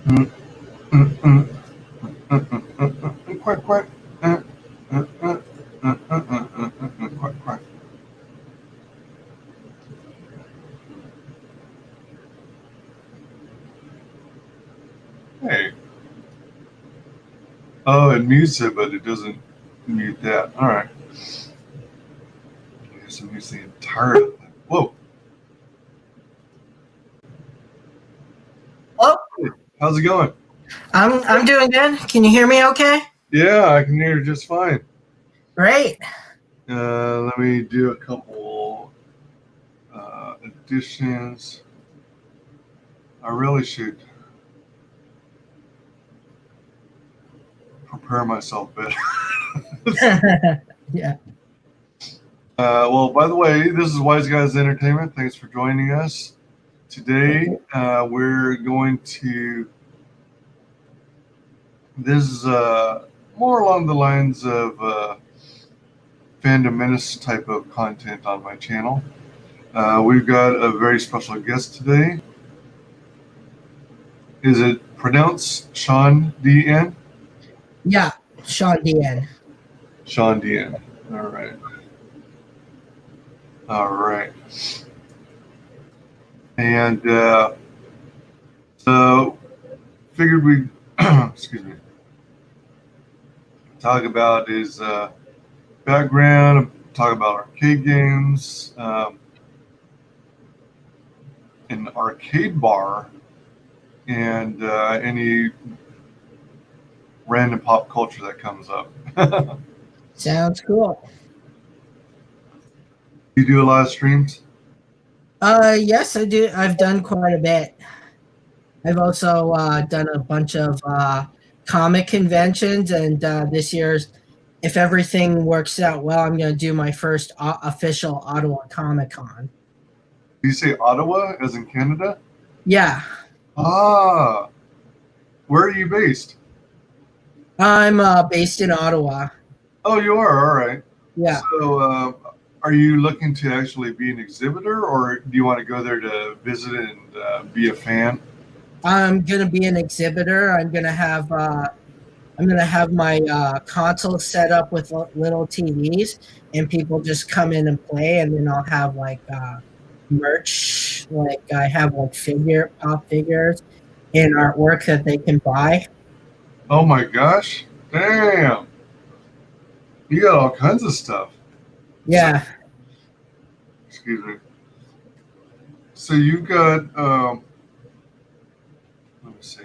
Mm, mm, mm, quack, quack. Quack, quack. Hey. Oh, it mutes it, but it doesn't mute that. All right. I guess it mutes the entire thing. Whoa. Oh, Hey, how's it going? I'm doing good. Can you hear me okay? Yeah, I can hear you just fine. Great. Let me do a couple additions. I really should prepare myself better. Yeah. Well, by the way, this is WyzGyz Entertainment. Thanks for joining us. Today, we're going to. This is more along the lines of Fandom Menace type of content on my channel. We've got a very special guest today. Is it pronounced Sean D.N.? Yeah, Sean DN. Sean D.N. All right. All right. And so figured we, excuse me, talk about his background, talk about arcade games, an arcade bar, and any random pop culture that comes up. Sounds cool. You do a lot of streams? Yes, I do. I've done quite a bit. I've also done a bunch of comic conventions, and this year's, if everything works out well, I'm going to do my first official Ottawa Comic Con. Do you say Ottawa as in Canada? Yeah, Ah, where are you based? I'm based in Ottawa. Oh, you are? All right. Yeah. So, are you looking to actually be an exhibitor, or do you want to go there to visit and be a fan? I'm gonna be an exhibitor. I'm gonna have my console set up with little TVs, and people just come in and play, and then I'll have like merch. Like I have like pop figures and artwork that they can buy. Oh my gosh. Damn. You got all kinds of stuff. So, Yeah. excuse me. So you've got, let me see.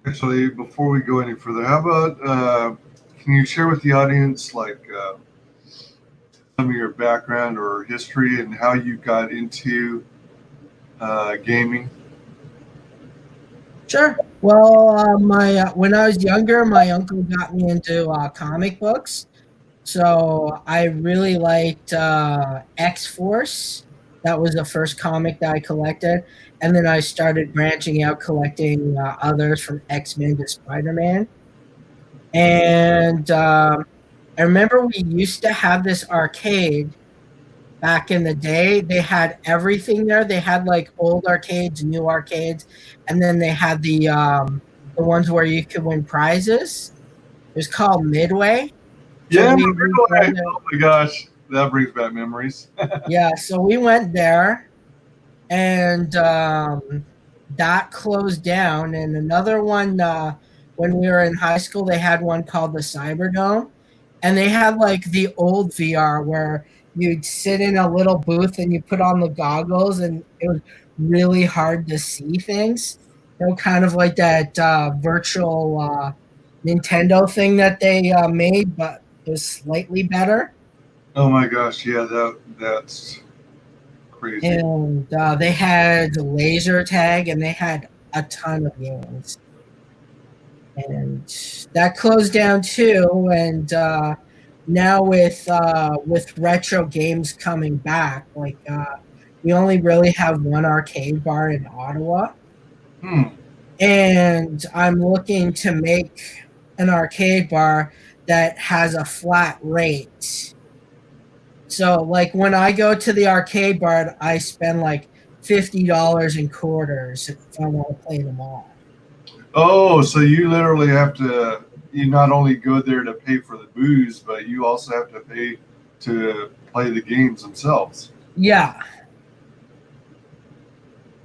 Actually, before we go any further, how about, can you share with the audience, like, some of your background or history and how you got into gaming? Sure. Well, my when I was younger, my uncle got me into comic books. So I really liked X Force. That was the first comic that I collected, and then I started branching out, collecting others from X-Men to Spider-Man. And I remember we used to have this arcade back in the day. They had everything there. They had like old arcades, new arcades, and then they had the ones where you could win prizes. It was called Midway. So Yeah, we go really? there. Oh my gosh, that brings back memories. Yeah, so we went there, and that closed down. And another one, when we were in high school, they had one called the Cyberdome, and they had like the old VR where you'd sit in a little booth and you put on the goggles, and it was really hard to see things. Kind of like that virtual Nintendo thing that they made, but it was slightly better. Oh my gosh, yeah, that's crazy. And they had laser tag, and they had a ton of games, and that closed down too. And now with retro games coming back, like we only really have one arcade bar in Ottawa, Hmm. and I'm looking to make an arcade bar that has a flat rate. So like when I go to the arcade bar, I spend like $50 in quarters if I want to play them all. Oh, so you literally have to, you not only go there to pay for the booze, but you also have to pay to play the games themselves. Yeah.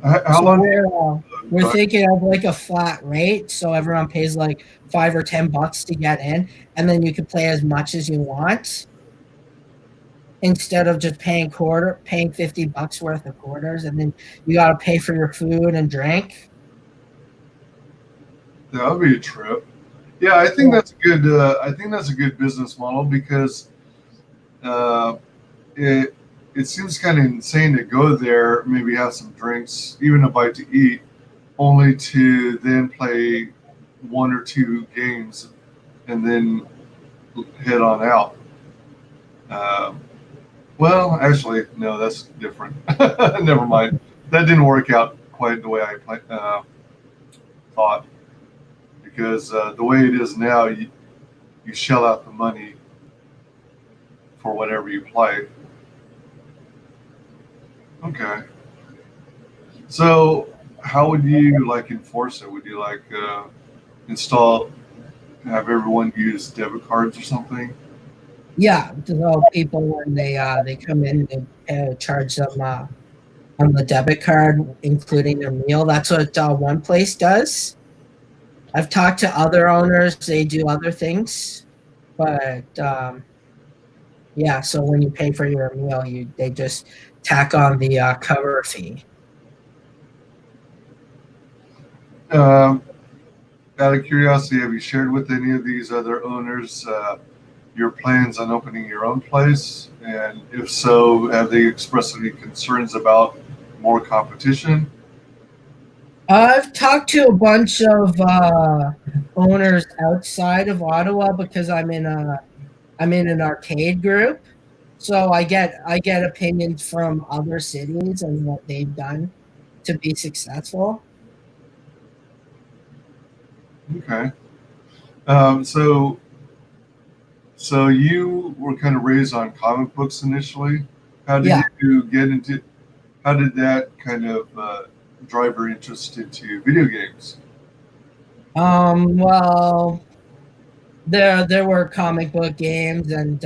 How So long do we're you, thinking of like a flat rate, so everyone pays like $5 or $10 to get in, and then you can play as much as you want instead of just paying $50 worth of quarters, and then you got to pay for your food and drink. that would be a trip. Yeah, I think Yeah, that's a good. I think that's a good business model because uh, it it seems kind of insane to go there, maybe have some drinks, even a bite to eat, only to then play one or two games and then head on out. Um, well, actually, no, that's different. Never mind. That didn't work out quite the way thought because the way it is now, you shell out the money for whatever you play. Okay. So, how would you like enforce it? Would you like install, have everyone use debit cards or something? yeah. So people when they come in, they charge them on the debit card, including their meal. That's what one place does. I've talked to other owners; they do other things, but yeah. So when you pay for your meal, you they just tack on the cover fee. Um, Out of curiosity, have you shared with any of these other owners your plans on opening your own place? And if so, have they expressed any concerns about more competition? I've talked to a bunch of owners outside of Ottawa because I'm in an arcade group, so I get opinions from other cities and what they've done to be successful. Okay. Um, so, so you were kind of raised on comic books initially. How did Yeah. you get into? How did that kind of drive your interest into video games? Well, there were comic book games and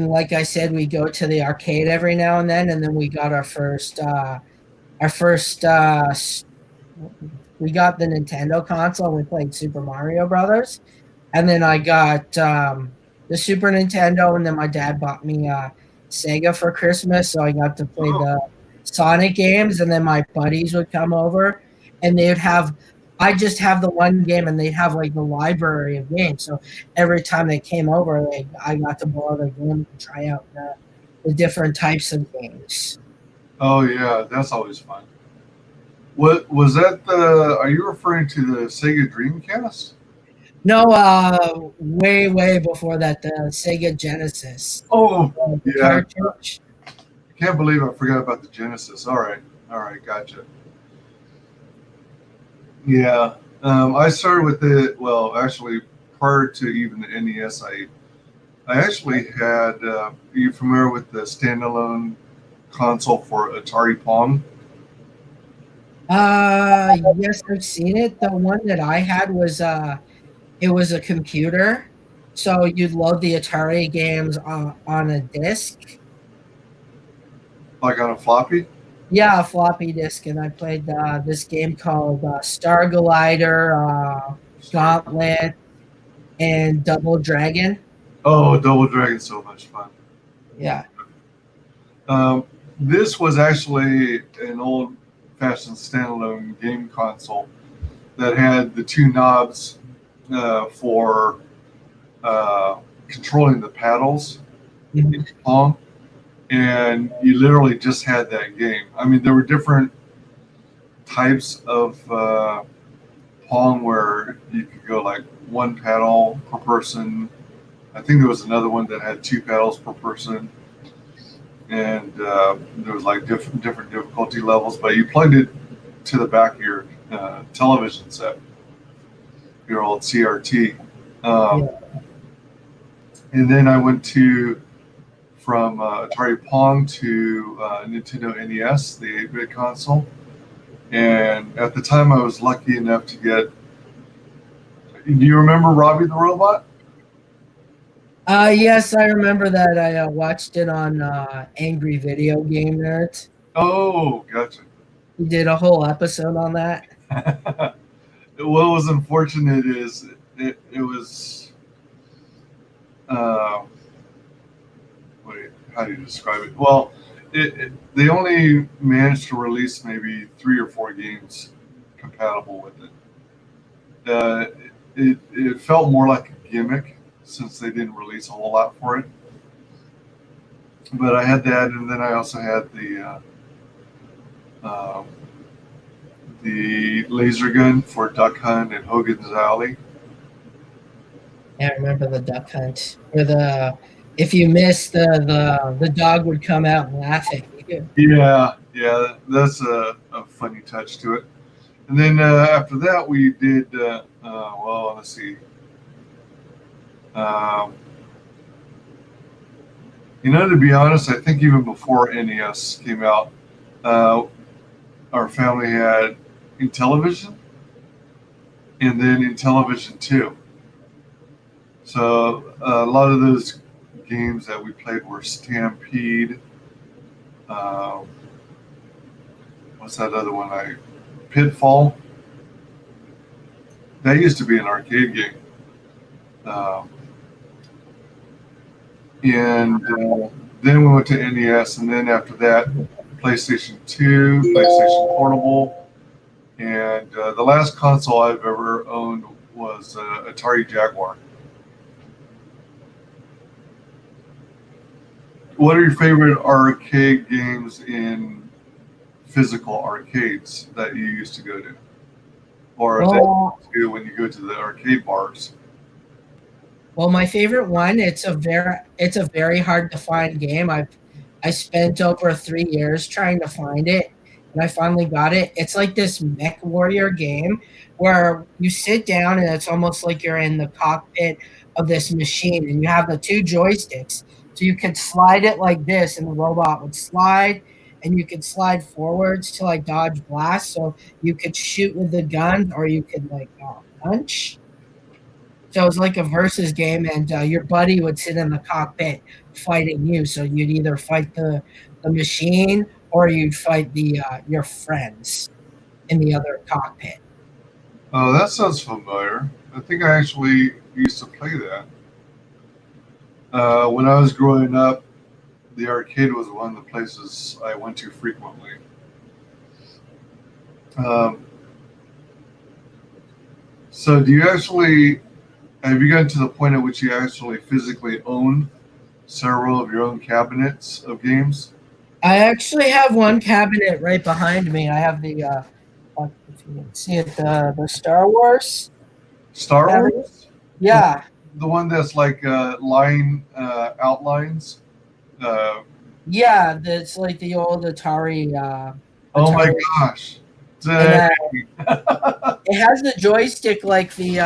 like I said, we go to the arcade every now and then we got our first we got the Nintendo console and we played Super Mario Brothers. And then I got the Super Nintendo, and then my dad bought me Sega for Christmas, so I got to play Oh, the Sonic games. And then my buddies would come over, and they'd have. I just have the one game, and they'd have like the library of games. So every time they came over, I got to borrow the game and try out the different types of games. oh yeah, that's always fun. What was that? The Are you referring to the Sega Dreamcast? No, way before that, the Sega Genesis, Oh, the yeah. cartridge. I can't believe I forgot about the Genesis. All right, gotcha. Yeah, I started with it. Well, actually, prior to even the NES, I actually had. Are you familiar with the standalone console for Atari Pong? Yes, I've seen it. The one that I had was it was a computer, so you'd load the Atari games on a disk. Like on a floppy? Yeah, a floppy disk, and I played this game called Star Glider, Star. Gauntlet, and Double Dragon. Oh, Double Dragon's so much fun. Yeah. Um, this was actually an old-fashioned standalone game console that had the two knobs for controlling the paddles in Mhm. Pong, and you literally just had that game. I mean, there were different types of Pong where you could go like one paddle per person. I think there was another one that had two paddles per person, and there was like different difficulty levels. But you plugged it to the back of your television set, your old CRT. Um, Yeah. and then I went to from Atari Pong to Nintendo NES, the 8-bit console. And at the time, I was lucky enough to get. Do you remember Robbie the Robot? Yes, I remember that. I watched it on Angry Video Game Nerd. Oh, gotcha. He did a whole episode on that. What was unfortunate is it was. Uh, how do you describe it? Well, they only managed to release maybe 3 or 4 games compatible with it. It felt more like a gimmick since they didn't release a whole lot for it. But I had that, and then I also had the laser gun for Duck Hunt and Hogan's Alley. Yeah, I remember the Duck Hunt, where if you missed, the dog would come out and laugh at you. Yeah, that's a funny touch to it. And then after that, we did. Well, let's see. Um, to be honest, I think even before NES came out, uh, our family had Intellivision, and then Intellivision 2. So a lot of those games that we played were Stampede. Um, what's that other one? Pitfall. That used to be an arcade game. Um, and then we went to NES, and then after that, PlayStation 2, PlayStation Portable, and the last console I've ever owned was Atari Jaguar. What are your favorite arcade games in physical arcades that you used to go to, or that you do when you go to the arcade bars? Well, my favorite one, it's a very hard to find game. I spent over 3 years trying to find it, and I finally got it. It's like this mech warrior game where you sit down and it's almost like you're in the cockpit of this machine, and you have the 2 joysticks. So you could slide it like this, and the robot would slide, and you could slide forwards to like dodge blasts. So you could shoot with the gun, or you could like punch. So it was like a versus game, and your buddy would sit in the cockpit fighting you. So you'd either fight the machine or you'd fight your friends in the other cockpit. Oh, that sounds familiar. I think I actually used to play that. When I was growing up, the arcade was one of the places I went to frequently. Um, so do you actually have you gotten to the point at which you actually physically own several of your own cabinets of games? I actually have one cabinet right behind me. I have if you can see it, the Star Wars Star cabinet. Wars? Yeah, The one that's like line outlines? yeah, that's like the old Atari. Oh my Atari. gosh. And Dang. it has the joystick like the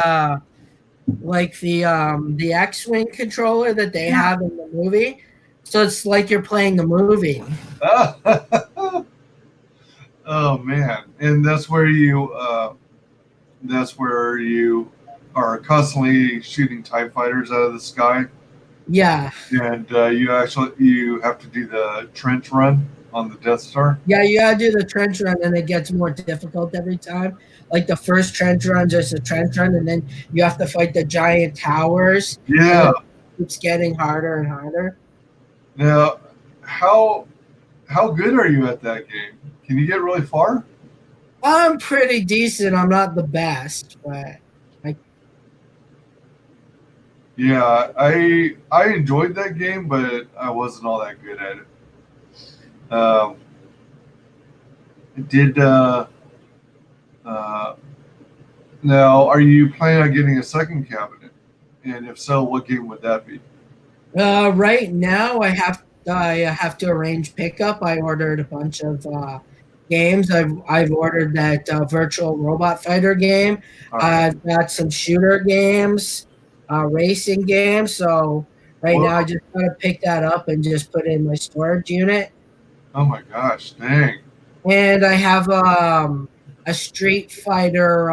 X-wing controller that they have in the movie. So it's like you're playing the movie. Oh man. And that's where you are constantly shooting TIE fighters out of the sky. Yeah. And you have to do the trench run on the Death Star. Yeah, you gotta do the trench run, and it gets more difficult every time. Like the first trench run, just a trench run, and then you have to fight the giant towers. Yeah. And it keeps getting harder and harder. Now, how good are you at that game? Can you get really far? I'm pretty decent. I'm not the best, but Yeah, I enjoyed that game, but I wasn't all that good at it. Did Now, are you planning on getting a second cabinet? And if so, what game would that be? right now I have to arrange pickup. I ordered a bunch of games. I've ordered that virtual robot fighter game. All right. I've got some shooter games, racing games. So Right Whoa. now, I just gotta pick that up and just put it in my storage unit. Oh my gosh, dang. And I have a Street Fighter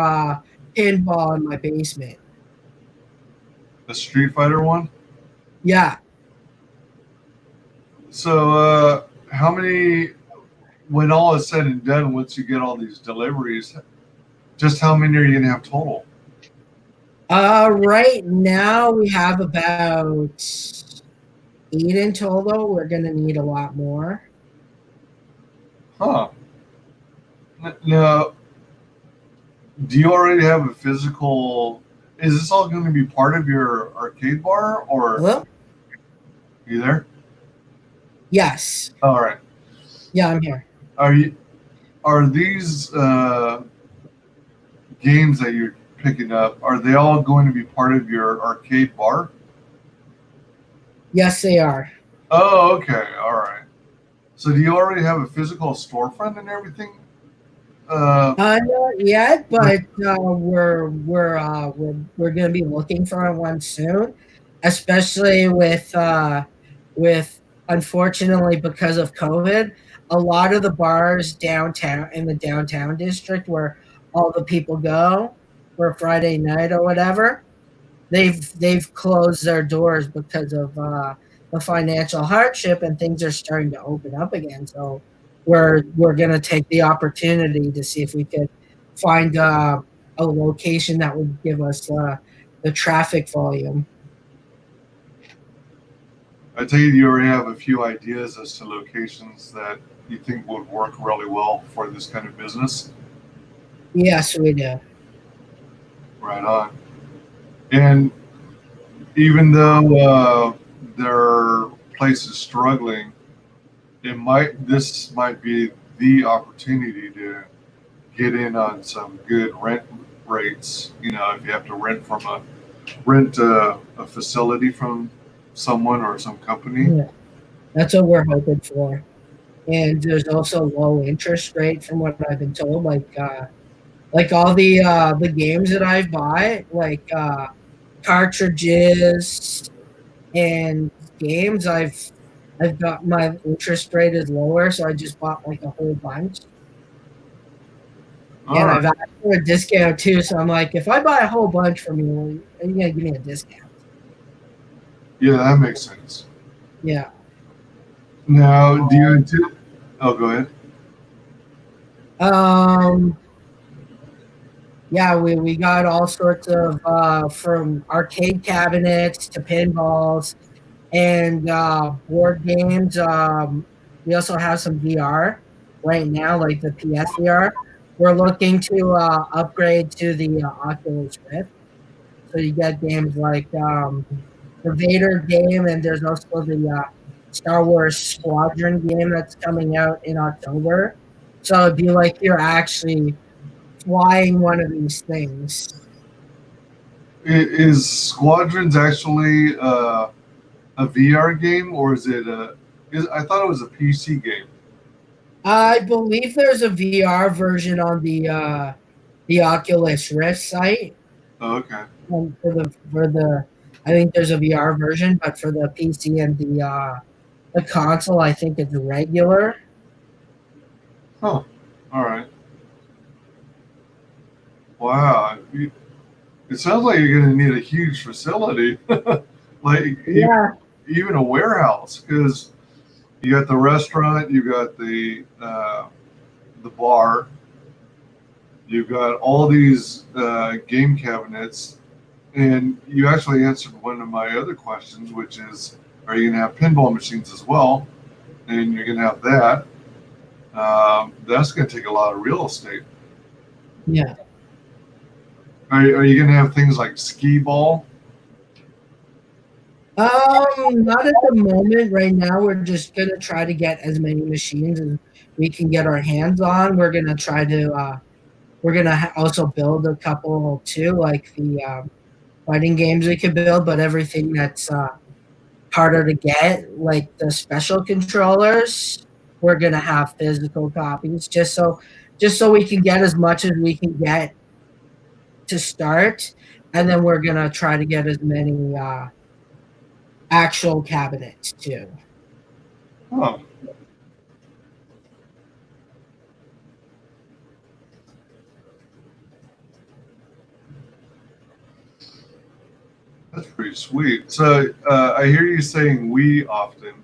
pinball in my basement. The Street Fighter one? Yeah. So, how many, when all is said and done, once you get all these deliveries, just how many are you going to have total? Right now we have about 8 in total. We're gonna need a lot more. Huh. Now, do you already have a physical? Is this all going to be part of your arcade bar, or Hello? you there? Yes. All right. Yeah, I'm here. Are you? Are these games that you're picking up? Are they all going to be part of your arcade bar? Yes, they are. Oh, okay. All right. So, do you already have a physical storefront and everything? Uh, Not yet, but we're gonna be looking for one soon, especially with unfortunately because of COVID, a lot of the bars downtown in the downtown district where all the people go for Friday night or whatever, they've closed their doors because of the financial hardship, and things are starting to open up again. So we're gonna take the opportunity to see if we could find a location that would give us the traffic volume. I tell you, you already have a few ideas as to locations that you think would work really well for this kind of business. Yes, we do. Right on. And even though their place is struggling, this might be the opportunity to get in on some good rent rates. You know, if you have to rent a facility from someone or some company. Yeah, that's what we're hoping for. And there's also low interest rate from what I've been told. Like all the games that I buy, like cartridges and games, I've got my interest rate is lower, so I just bought like a whole bunch, All and right. I've asked for a discount too. So I'm like, if I buy a whole bunch from you, are you gonna give me a discount? Yeah, that makes sense. Yeah. Now, do you? Oh, go ahead. Um. Yeah, we got all sorts of from arcade cabinets to pinballs and board games. We also have some VR right now, like the PSVR. We're looking to upgrade to the Oculus Rift. So you get games like the Vader game, and there's also the Star Wars Squadron game that's coming out in October. So it'd be like you're actually flying one of these things. Is Squadrons actually a VR game, or is it a? I thought it was a PC game. I believe there's a VR version on the Oculus Rift site. Oh, okay. For the I think there's a VR version, but for the PC and the console, I think it's regular. Huh. All right. Wow. It sounds like you're going to need a huge facility, like Yeah, even a warehouse, because you got the restaurant, you got the bar, you've got all these game cabinets, and you actually answered one of my other questions, which is, are you going to have pinball machines as well? And you're going to have that. That's going to take a lot of real estate. yeah. Are you going to have things like skee ball? Not at the moment. Right now, we're just gonna try to get as many machines as we can get our hands on. We're gonna try to. We're gonna also build a couple too, like the fighting games we could build, but everything that's harder to get, like the special controllers, we're gonna have physical copies just so we can get as much as we can get to start, and then we're gonna try to get actual cabinets too. Oh, that's pretty sweet. So I hear you saying "we" often.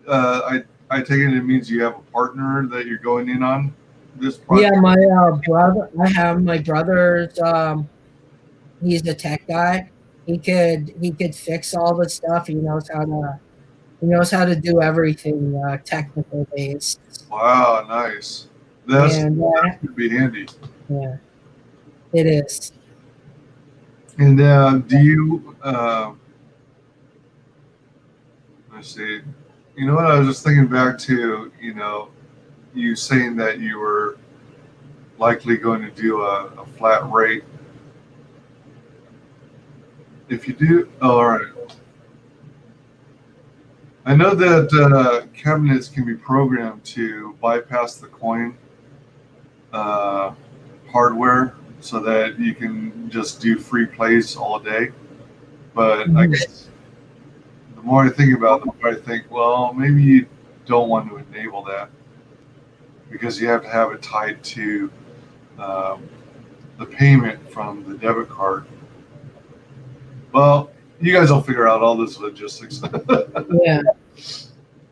I take it means you have a partner that you're going in on this Yeah, project. my brother. I have my brother's. He's a tech guy. He could fix all the stuff. He knows how to do everything technical based. Wow, nice. That's And gonna be handy. yeah, it is. And do you? Let's see. You know what? I was just thinking back to you saying that you were likely going to do a flat rate. If you do, oh, all right. I know that cabinets can be programmed to bypass the coin uh, hardware so that you can just do free plays all day. But I Mhm. guess the more I think about it, the more I think, well, maybe you don't want to enable that because you have to have it tied to um, the payment from the debit card. Well, you guys will figure out all this logistics. Yeah.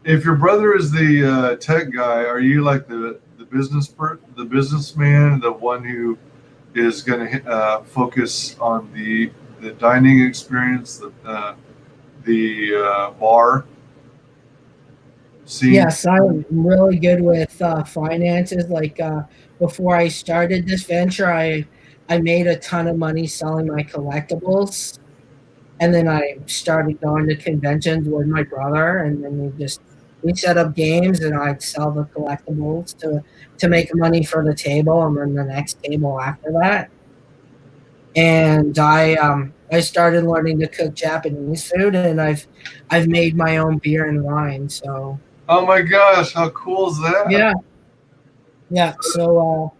If your brother is the tech guy, are you like the businessman, the one who is going to focus on the dining experience, the bar scene? Yes, I'm really good with finances. Like before I started this venture, I made a ton of money selling my collectibles, and then I started going to conventions with my brother, and then we set up games, and I'd sell the collectibles to make money for the table, and then the next table after that. And I started learning to cook Japanese food, and I've made my own beer and wine. So Oh my gosh, how cool is that? yeah, yeah. So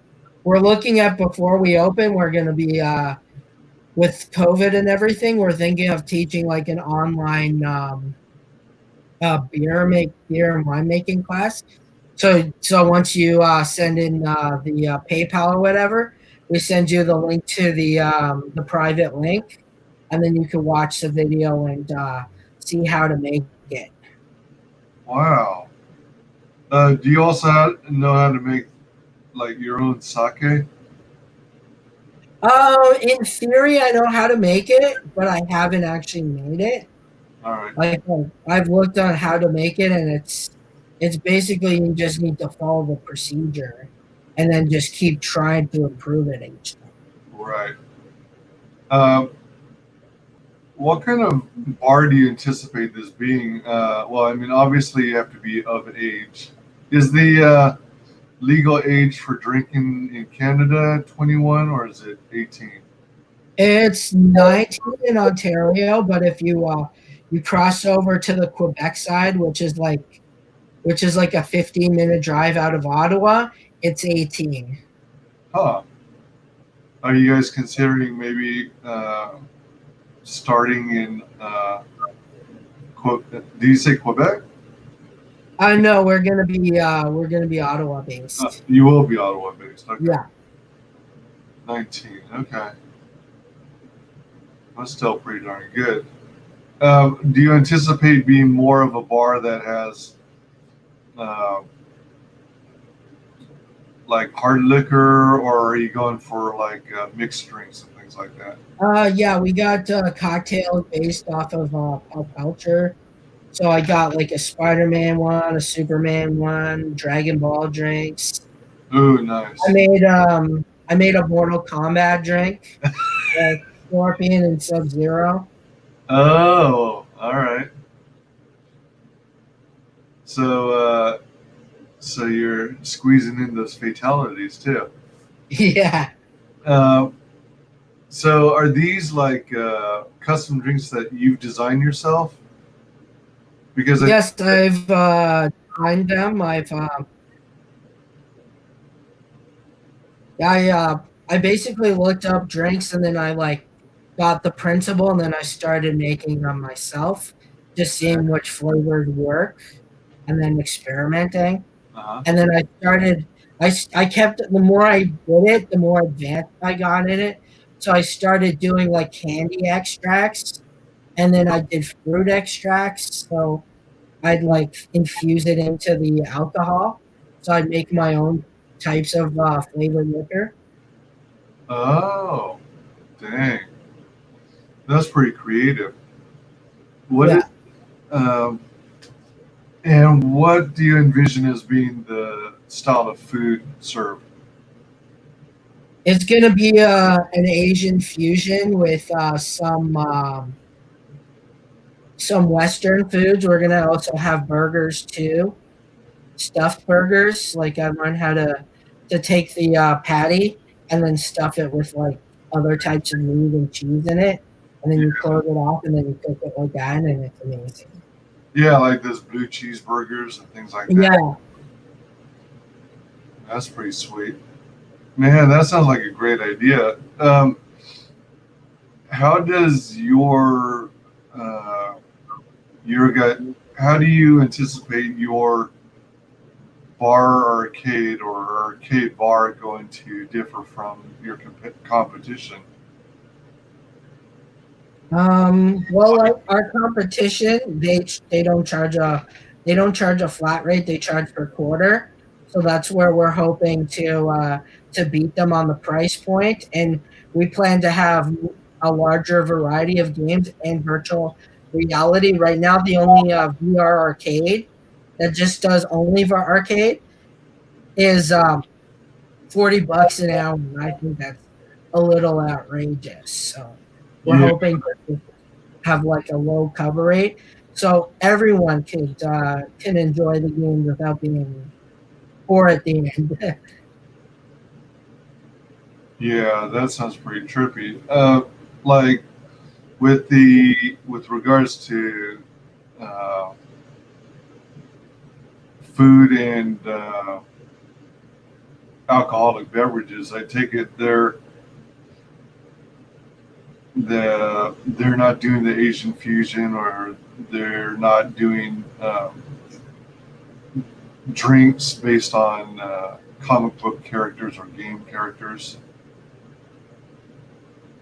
we're looking at before we open, we're going to be with COVID and everything. We're thinking of teaching like an online beer and wine making class. So once you send in the PayPal or whatever, we send you the link to the private link, and then you can watch the video and see how to make it. Wow. Do you also know how to make like your own sake? In theory, I know how to make it, but I haven't actually made it. All right. Like I've looked on how to make it, and it's basically you just need to follow the procedure, and then just keep trying to improve it each time. Right. Um, what kind of bar do you anticipate this being? Well, I mean, obviously you have to be of age. Is the legal age for drinking in Canada 21 or is it 18? It's 19 in Ontario, but if you cross over to the Quebec side, which is like a 15-minute drive out of Ottawa, it's 18. Huh. Are you guys considering maybe starting in, do you say Quebec? No, we're gonna be Ottawa based. You will be Ottawa based. Okay. Yeah. 19. Okay. That's still pretty darn good. Do you anticipate being more of a bar that has uh, like hard liquor, or are you going for like mixed drinks and things like that? Yeah, we got cocktails based off of pop culture. So I got like a Spider-Man one, a Superman one, Dragon Ball drinks. Ooh, I nice. made um I made a Mortal Kombat drink, Scorpion and Sub-Zero. Oh, all right. So, so you're squeezing in those fatalities too. Yeah. Uh, so, are these like custom drinks that you've designed yourself? Because I, Yes, I've designed them. I basically looked up drinks, and then I like got the principle, and then I started making them myself. just seeing which flavors work, and then experimenting. Uh-huh. And then I started. I kept the more I did it, the more advanced I got in it. So I started doing like candy extracts, and then I did fruit extracts. So I'd like infuse it into the alcohol. So I'd make my own types of flavored liquor. Oh, dang. That's pretty creative. What is, Yeah, um, and what do you envision as being the style of food served? it's gonna be an Asian fusion with some Western foods. We're gonna also have burgers too, stuffed burgers. Like I learned how to take the patty and then stuff it with like other types of meat and cheese in it, and then Yeah, you close it off and then you cook it like that, and it's amazing. yeah, like those blue cheeseburgers and things like that. Yeah. That's pretty sweet. Man, that sounds like a great idea. How does uh, your gut, how do you anticipate your bar arcade or arcade bar going to differ from your competition? Well, like our competition, they don't charge a flat rate. They charge per quarter. So that's where we're hoping to beat them on the price point, and we plan to have a larger variety of games and virtual reality. Right now, the only VR arcade that just does only for arcade is $40 an hour, and I think that's a little outrageous. So we're Yeah, hoping to have like a low cover rate, so everyone can enjoy the game without being poor at the end. yeah, that sounds pretty trippy. Like with regards to uh, food and alcoholic beverages, I take it they're not doing the Asian fusion, or they're not doing drinks based on comic book characters or game characters.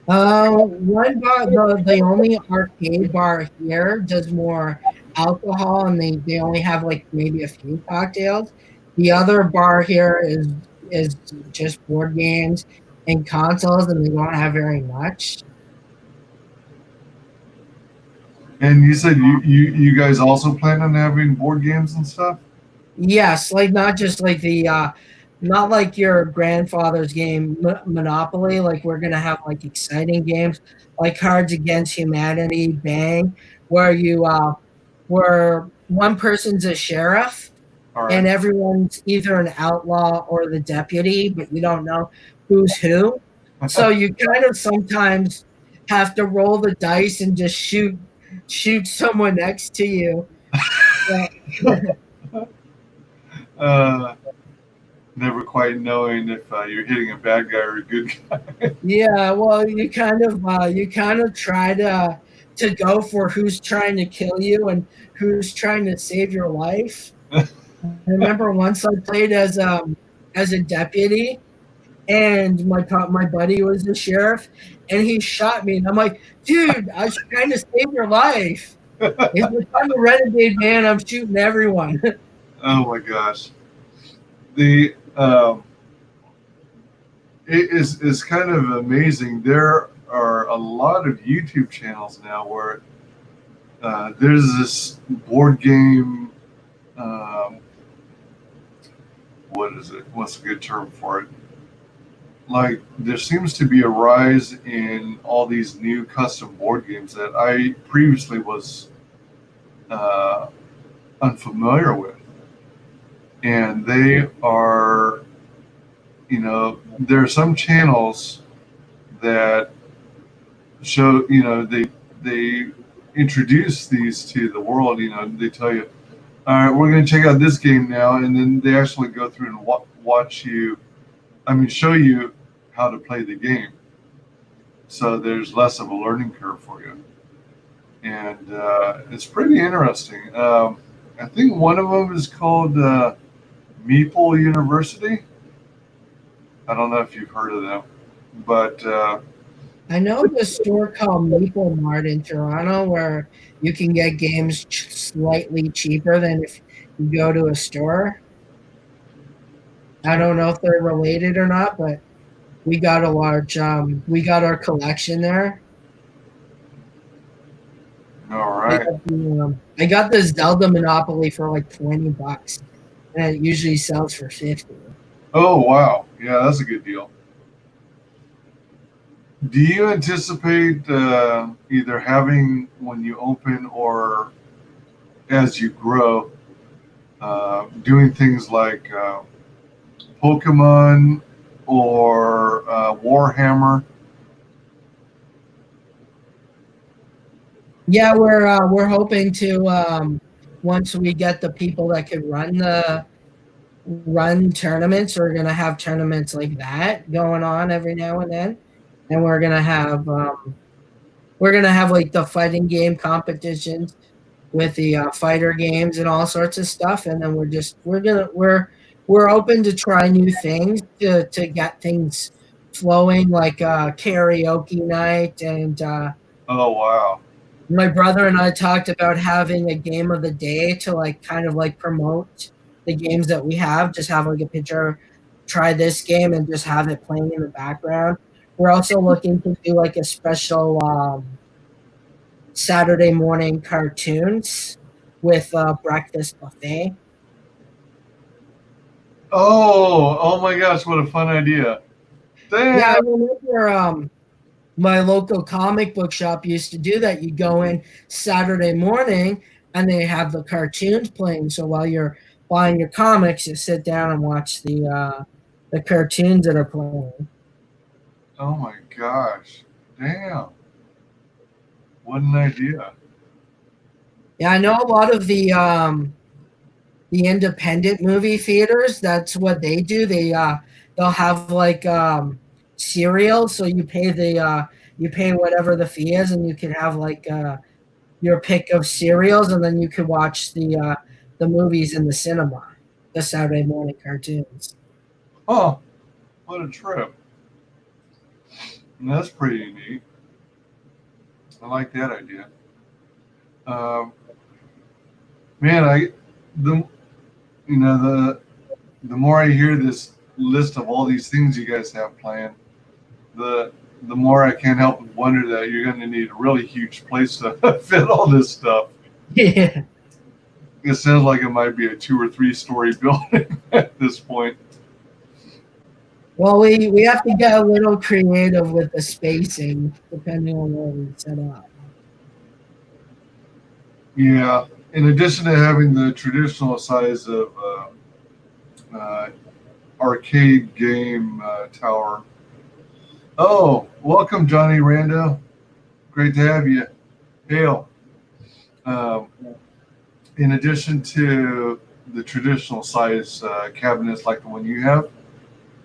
One bar, the only arcade bar here does more alcohol, and they only have like maybe a few cocktails. The other bar here is just board games and consoles, and they don't have very much. And you said you guys also plan on having board games and stuff? Yes, like not just like the not like your grandfather's game Monopoly. Like we're gonna have like exciting games like Cards Against Humanity, Bang, where you where one person's a sheriff All right. and everyone's either an outlaw or the deputy, but you don't know who's who. So you kind of sometimes have to roll the dice and just shoot someone next to you. Yeah. uh, Never quite knowing if you're hitting a bad guy or a good guy. Yeah, well, you kind of try to go for who's trying to kill you and who's trying to save your life. I remember once I played as a deputy, and my buddy was the sheriff, and he shot me, and I'm like, dude, I was trying to save your life. He's like, I'm a renegade man. I'm shooting everyone. Oh my gosh. The It is kind of amazing. There are a lot of YouTube channels now where there's this board game. Um, what is it? What's a good term for it? Like there seems to be a rise in all these new custom board games that I previously was uh, unfamiliar with, and they are, there are some channels that show, they introduce these to the world. They tell you, all right, we're going to check out this game now, and then they actually go through and watch you, show you how to play the game, so there's less of a learning curve for you. and it's pretty interesting. I think one of them is called Meeple University. I don't know if you've heard of them, but I know the store called Maple Mart in Toronto where you can get games slightly cheaper than if you go to a store. I don't know if they're related or not, but we got our collection there. all right. I got the Zelda Monopoly for like $20, and it usually sells for 50. Oh wow, yeah, that's a good deal. Do you anticipate either having when you open or as you grow, doing things like Pokemon or Warhammer? Yeah, we're hoping to once we get the people that could run tournaments, we're gonna have tournaments like that going on every now and then, and we're gonna have like the fighting game competitions with the fighter games and all sorts of stuff, and then we're open to try new things to get things flowing, like karaoke night, and Oh wow. my brother and I talked about having a game of the day to like kind of like promote the games that we have. Just have like a picture, try this game, and just have it playing in the background. We're also looking to do like a special Saturday morning cartoons with breakfast buffet. Oh my gosh, what a fun idea. Yeah, I Damn. remember my local comic book shop used to do that. You go in Saturday morning and they have the cartoons playing. So while you're buying your comics, you sit down and watch the cartoons that are playing. Oh my gosh. Damn. What an idea. Yeah, I know a lot of the independent movie theaters. That's what they do. They'll have like cereals, so you pay whatever the fee is, and you can have like your pick of cereals, and then you could watch the movies in the cinema, the Saturday morning cartoons. Oh, what a trip. And that's pretty neat. I like that idea. Um, man, the the more I hear this list of all these things you guys have planned, the more I can't help but wonder that you're going to need a really huge place to fit all this stuff. Yeah. It sounds like it might be a 2 or 3 story building at this point. Well, we have to get a little creative with the spacing, depending on where we set up. Yeah. In addition to having the traditional size of uh, arcade game tower. Oh, welcome, Johnny Rando. Great to have you. Hail. Um, in addition to the traditional size cabinets like the one you have,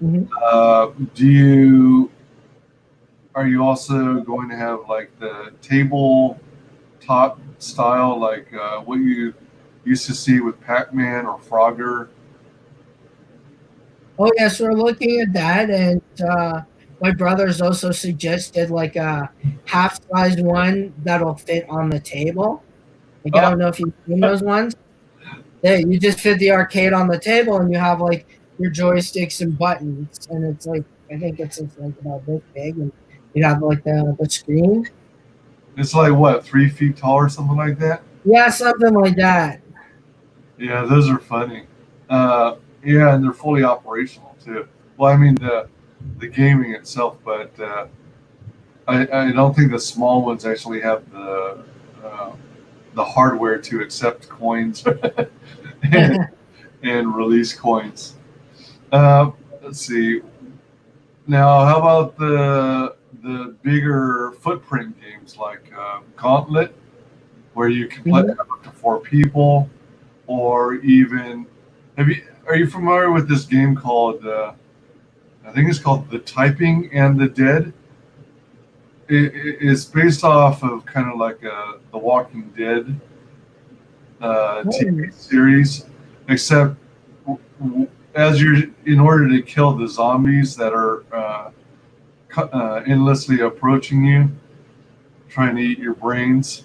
Mhm. do you are you also going to have like the table top style, like what you used to see with Pac-Man or Frogger? Oh yes, we're looking at that, and my brother's also suggested like a half size one that'll fit on the table. Like I Oh, don't know if you've seen those ones. Yeah, you just fit the arcade on the table, and you have like your joysticks and buttons, and it's like I think it's just like about this big, and you have like the screen. it's like what, 3 feet tall or something like that? Yeah, something like that. Yeah, those are funny. Yeah, and they're fully operational too. Well, I mean the gaming itself, but I don't think the small ones actually have uh, the hardware to accept coins and, and release coins. Let's see. Now, how about the bigger footprint games like Gauntlet, where you can play Mhm. up to 4 people, or even have you are you familiar with this game called I think it's called The Typing and the Dead? it's based off of kind of like The Walking Dead TV Oh, series, except as you're in order to kill the zombies that are endlessly approaching you, trying to eat your brains.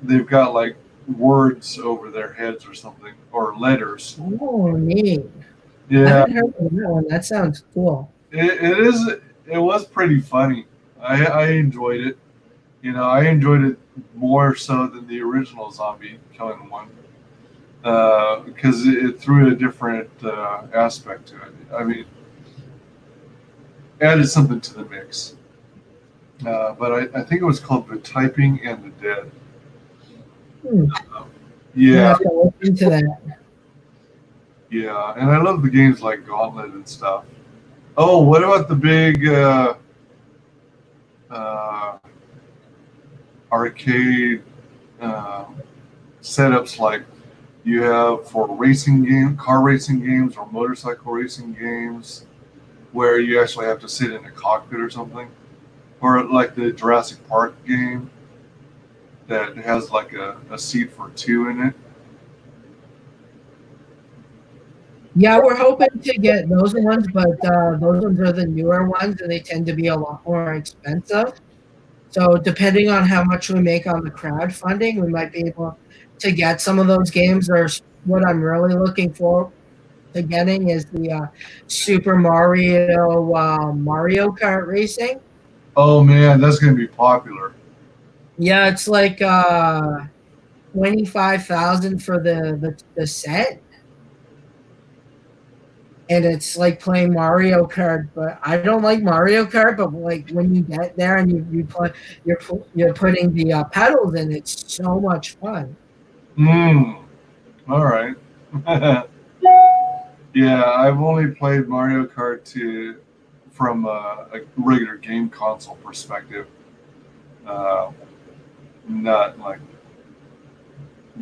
They've got like words over their heads or something, or letters. oh, neat. I Yeah, haven't heard of that one. That sounds cool. it is. It was pretty funny. I enjoyed it. You know, I enjoyed it more so than the original zombie killing one because it threw a different aspect to it. I mean, added something to the mix. But I think it was called The Typing and the Dead. Hmm. I Yeah, have to look into that. yeah, and I love the games like Gauntlet and stuff. Oh, what about the big uh, arcade uh, setups like you have for car racing games, or motorcycle racing games, where you actually have to sit in a cockpit or something, or like the Jurassic Park game that has like a seat for two in it. Yeah, we're hoping to get those ones, but those ones are the newer ones, and they tend to be a lot more expensive. So depending on how much we make on the crowdfunding, we might be able to get some of those games. There's what I'm really looking for to getting is the Super Mario Kart Racing. Oh man, that's going to be popular. Yeah, it's like 25,000 for the set, and it's like playing Mario Kart. But I don't like Mario Kart. But like when you get there and you play, you're putting the pedals in. It's so much fun. Hmm. All right. Yeah, I've only played Mario Kart from a regular game console perspective, uh, not like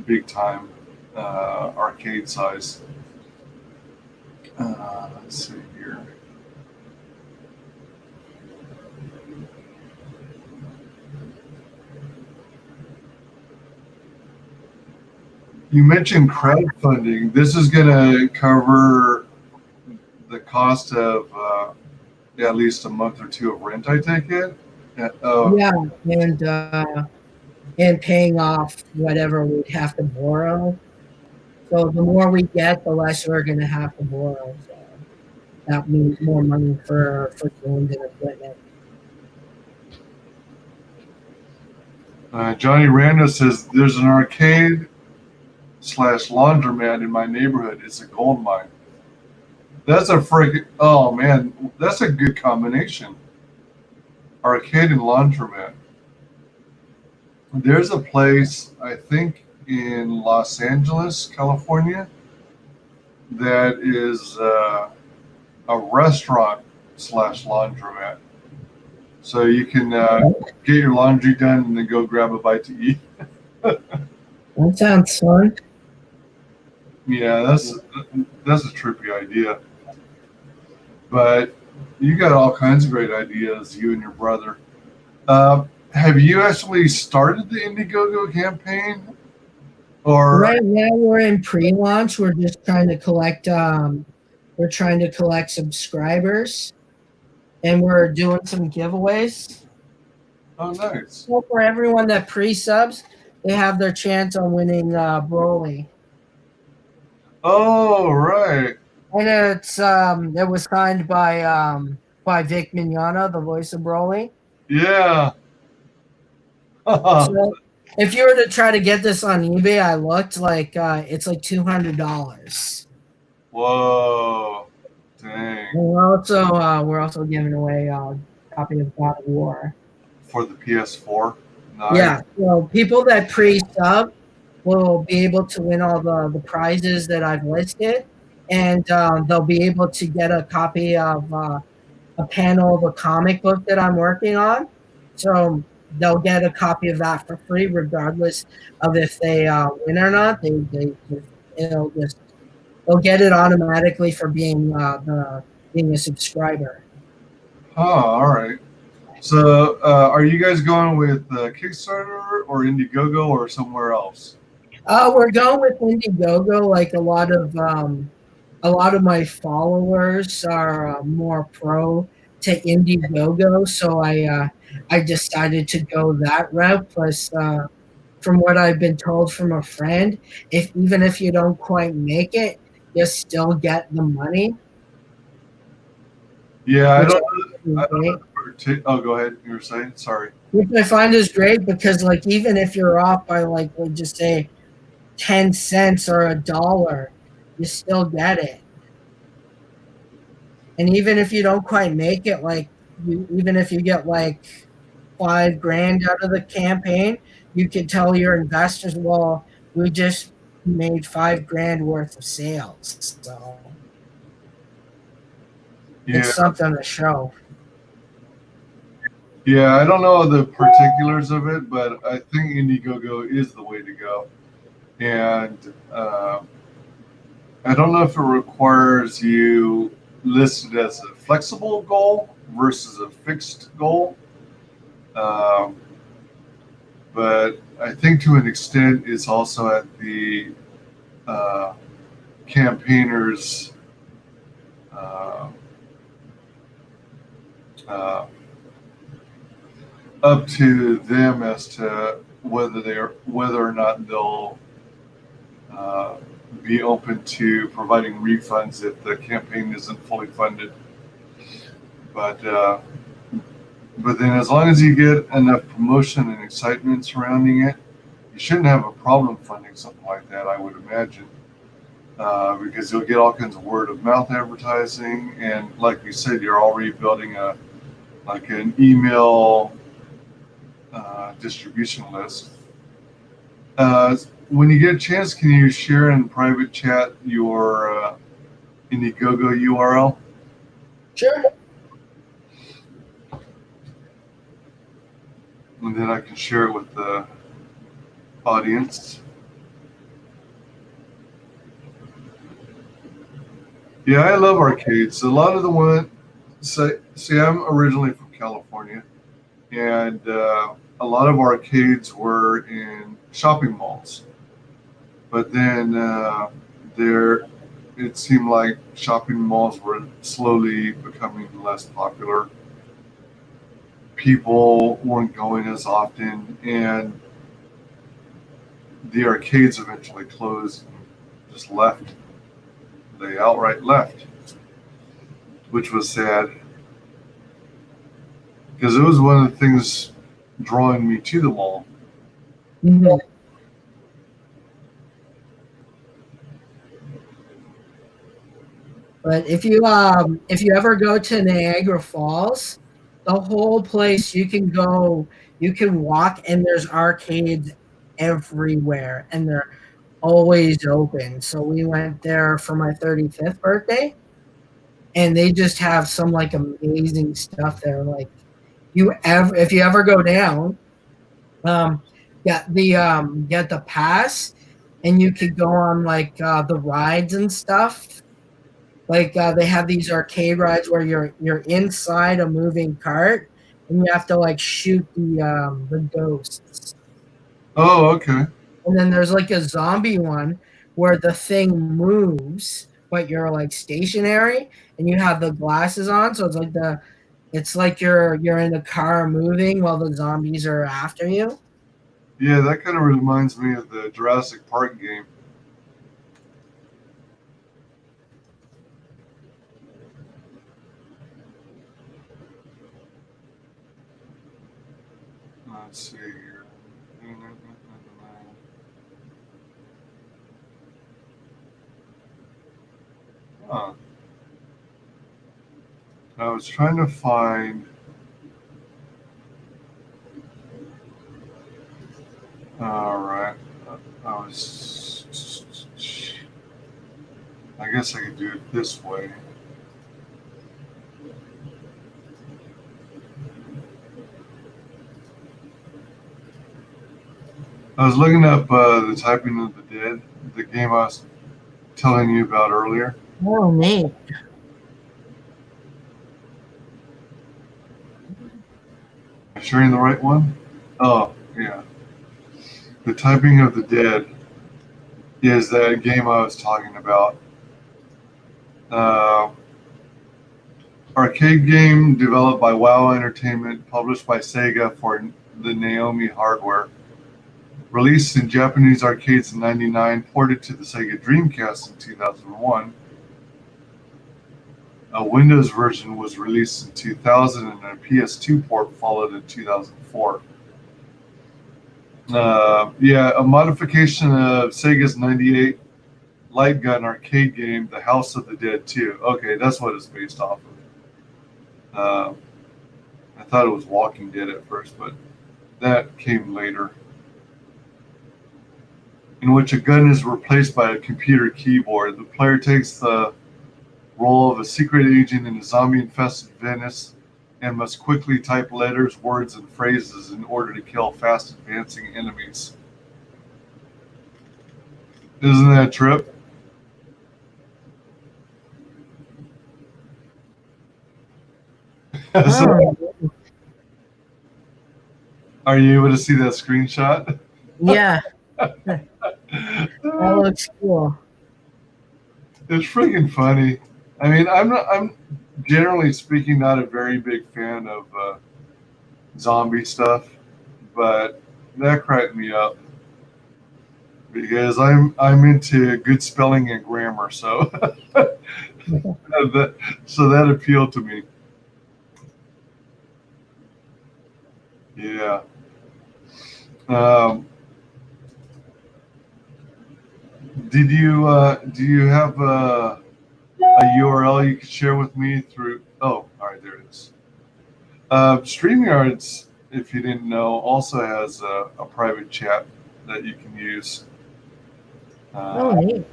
big time arcade size. Let's see here. You mentioned crowdfunding. This is going to cover the cost of at least a month or two of rent, I take it. Oh, Yeah, and and paying off whatever we'd have to borrow. So the more we get, the less we're going to have to borrow. So that means more money for games and equipment. Johnny Rando says there's an arcade slash laundromat in my neighborhood. It's a gold mine. That's a freaking, oh man, that's a good combination. Arcade and laundromat. There's a place, I think, in Los Angeles, California, that is a restaurant slash laundromat. So you can get your laundry done and then go grab a bite to eat. That sounds fun. Yeah, that's a trippy idea. But you got all kinds of great ideas, you and your brother. Have you actually started the Indiegogo campaign? Or Right now we're in pre-launch. We're just trying to collect. We're trying to collect subscribers, and we're doing some giveaways. oh, nice. So for everyone that pre-subs, they have their chance on winning Broly. Oh, right. And it was signed by Vic Mignogna, the voice of Broly. Yeah. So if you were to try to get this on eBay, I looked like it's like $200. Whoa. Dang. And we're also giving away a copy of God of War. For the PS4. Nice. Yeah, so people that pre-sub will be able to win all the prizes that I've listed, and they'll be able to get a copy of a panel of a comic book that I'm working on. So they'll get a copy of that for free, regardless of if they win or not. It'll just they'll get it automatically for being a subscriber. Oh, all right. So, are you guys going with Kickstarter or Indiegogo or somewhere else? We're going with Indiegogo. Like a lot of my followers are more pro to Indiegogo, so I decided to go that route. Plus, from what I've been told from a friend, if even if you don't quite make it, you still get the money, Yeah, I which don't. I find is I don't great. know. Oh, go ahead. You were saying. Sorry. Which I find is great because, like, even if you're off by, like, we'll just say 10 cents or a dollar, you still get it. And even if you don't quite make it, like, even if you get like 5 grand out of the campaign, you could tell your investors, well, we just made 5 grand worth of sales. So Yeah, it's something to show. yeah. I don't know the particulars of it, but I think Indiegogo is the way to go. And I don't know if it requires you listed as a flexible goal versus a fixed goal. Um, but I think to an extent it's also at the uh, campaigners' uh, uh, up to them as to whether or not they'll uh, be open to providing refunds if the campaign isn't fully funded. But but then as long as you get enough promotion and excitement surrounding it, you shouldn't have a problem funding something like that, I would imagine. Because you'll get all kinds of word of mouth advertising, and like you said, you're already building a like an email distribution list. When you get a chance, can you share in private chat your Indiegogo URL? Sure. And then I can share it with the audience. Yeah, I love arcades. A lot of the one, see, I'm originally from California, and a lot of arcades were in shopping malls. But then there, it seemed like shopping malls were slowly becoming less popular. People weren't going as often, and the arcades eventually closed and just left. They outright left, which was sad because it was one of the things drawing me to the mall. Mhm. But if you ever go to Niagara Falls, the whole place you can walk and there's arcades everywhere and they're always open. So we went there for my 35th birthday and they just have some like amazing stuff there. Like you ever if you ever go down, um get the pass and you could go on like the rides and stuff. Like they have these arcade rides where you're inside a moving cart and you have to like shoot the ghosts. Oh, okay. And then there's like a zombie one where the thing moves, but you're like stationary and you have the glasses on, so it's like you're in the car moving while the zombies are after you. Yeah, that kind of reminds me of the Jurassic Park game. Let's see here. Huh. I was trying to find. All right. I was. I guess I could do it this way. I was looking up the Typing of the Dead, the game I was telling you about earlier. Oh, neat. Sharing the right one? Oh, yeah. The Typing of the Dead is that game I was talking about. Uh, arcade game developed by WoW Entertainment, published by Sega for the Naomi hardware. Released in Japanese arcades in '99, ported to the Sega Dreamcast in 2001. A Windows version was released in 2000 and a PS2 port followed in 2004. Yeah, a modification of Sega's '98 light gun arcade game, The House of the Dead 2. Okay, that's what it's based off of. I thought it was Walking Dead at first, but that came later. In which a gun is replaced by a computer keyboard. The player takes the role of a secret agent in a zombie-infested Venice and must quickly type letters, words, and phrases in order to kill fast-advancing enemies. Isn't that a trip? So, are you able to see that screenshot? Yeah. That looks cool. It's freaking funny. I mean, I'm generally speaking not a very big fan of zombie stuff, but that cracked me up because I'm into good spelling and grammar, so that appealed to me. Yeah. Um, do you have a URL you could share with me through? Oh, all right, there it is. StreamYards, if you didn't know, also has a private chat that you can use. Neat.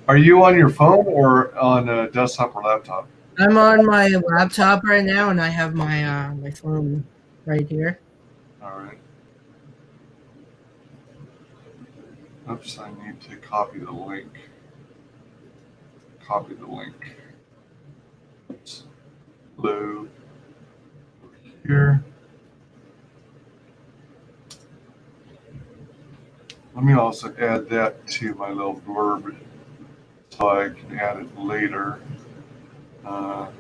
Are you on your phone or on a desktop or laptop? I'm on my laptop right now, and I have my phone right here. All right. Oops, I need to copy the link. Copy the link. Oops. Hello. Here. Let me also add that to my little blurb so I can add it later. Uh,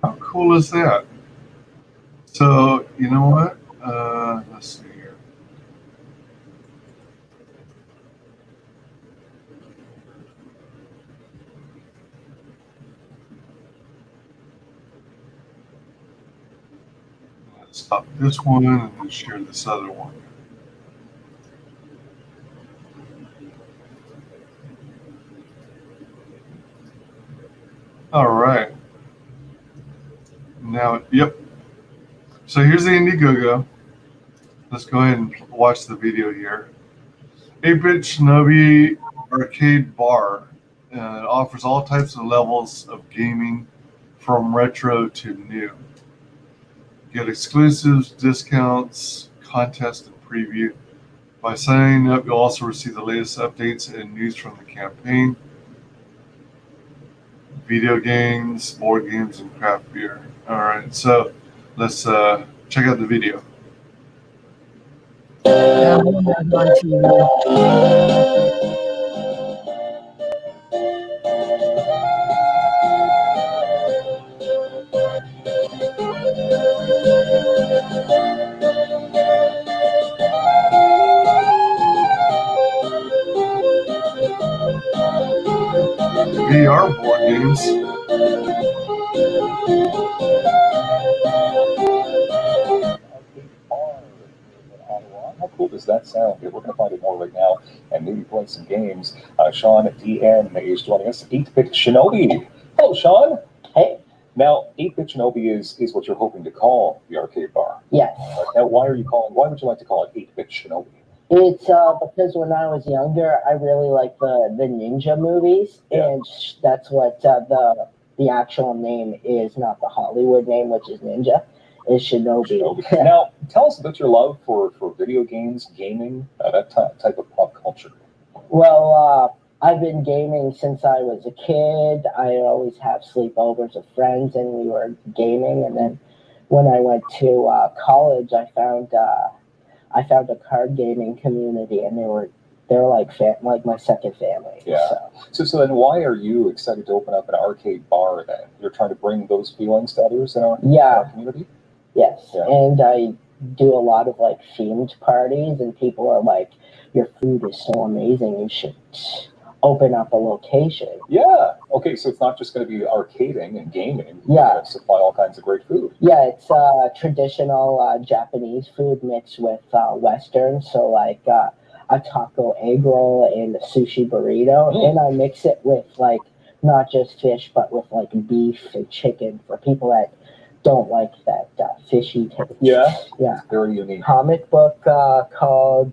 how cool is that? So, you know what? Let's see here. Let's stop this one and then share this other one. All right. Now, yep. So here's the Indiegogo. Let's go ahead and watch the video here. 8-Bit Shinobi Arcade Bar offers all types of levels of gaming from retro to new. Get exclusives, discounts, contests, and preview. By signing up, you'll also receive the latest updates and news from the campaign, video games, board games, and craft beer. All right, so let's check out the video. Yeah, I'm on TV. VR board games. How cool does that sound? We're going to find out more right now and maybe play some games. Sean DN is joining us. 8-Bit Shinobi. Hello, Sean. Hey. Now, 8-Bit Shinobi is what you're hoping to call the arcade bar. Yes. Now, why would you like to call it 8-Bit Shinobi? It's because when I was younger, I really liked the ninja movies, Yeah. and that's what the the actual name is not the Hollywood name, which is Ninja. Is Shinobi. Shinobi. Now, tell us about your love for video games, gaming, that type of pop culture. Well, I've been gaming since I was a kid. I always have sleepovers with friends, and we were gaming. And then when I went to college, I found a card gaming community, and they're like my second family. Yeah. So then, why are you excited to open up an arcade bar? Then you're trying to bring those feelings to others in our community. Yes, yeah. And I do a lot of like themed parties, and people are like, "Your food is so amazing. You should open up a location." Yeah. Okay. So it's not just going to be arcading and gaming. Yeah. You're going to supply all kinds of great food. Yeah, it's traditional Japanese food mixed with Western. So like a taco egg roll and a sushi burrito, and I mix it with like not just fish, but with like beef and chicken for people that don't like that fishy taste. Yeah. Yeah. Very unique. Comic book called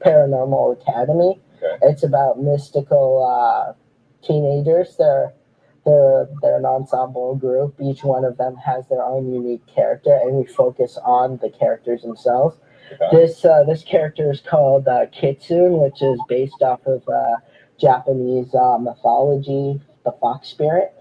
Paranormal Academy. Okay. It's about mystical teenagers. They're an ensemble group. Each one of them has their own unique character, and we focus on the characters themselves. Okay. This character is called Kitsune, which is based off of Japanese mythology, the fox spirit.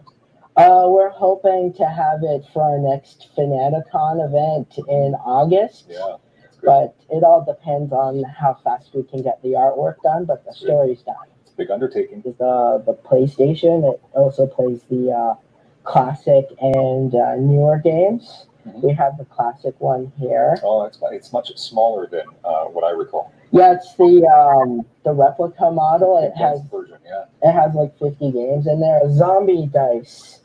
We're hoping to have it for our next Fanaticon event in August. Yeah. But it all depends on how fast we can get the artwork done, but the story's done. It's a big undertaking. The PlayStation, it also plays the classic and newer games. Mm-hmm. We have the classic one here. Oh, it's much smaller than what I recall. Yeah, it's the replica model. It has version, yeah. It has like 50 games in there. Zombie dice.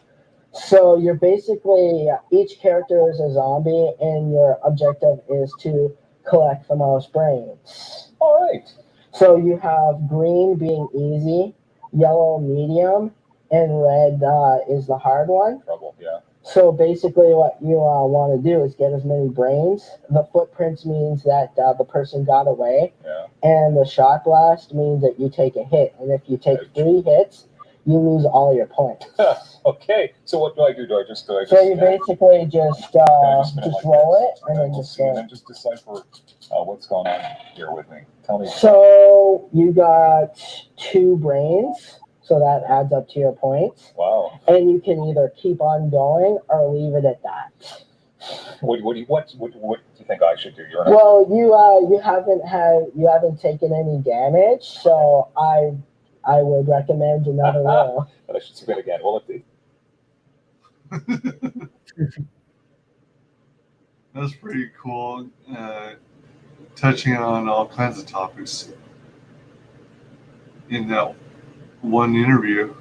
So you're basically, each character is a zombie, and your objective is to collect the most brains. All right. So you have green being easy, yellow medium, and red is the hard one. Trouble, yeah. So basically what you want to do is get as many brains. The footprints means that the person got away. Yeah. And the shot blast means that you take a hit. And if you take 3 hits, you lose all your points. Okay, so what do I do? So you basically just roll it and then just and then just decipher what's going on here with me. Tell me. So you got 2 brains, so that adds up to your points. Wow. And you can either keep on going or leave it at that. What do you think I should do? Well, you haven't taken any damage, so I would recommend another roll. But I should submit again. Well, That's pretty cool. Touching on all kinds of topics in that one interview.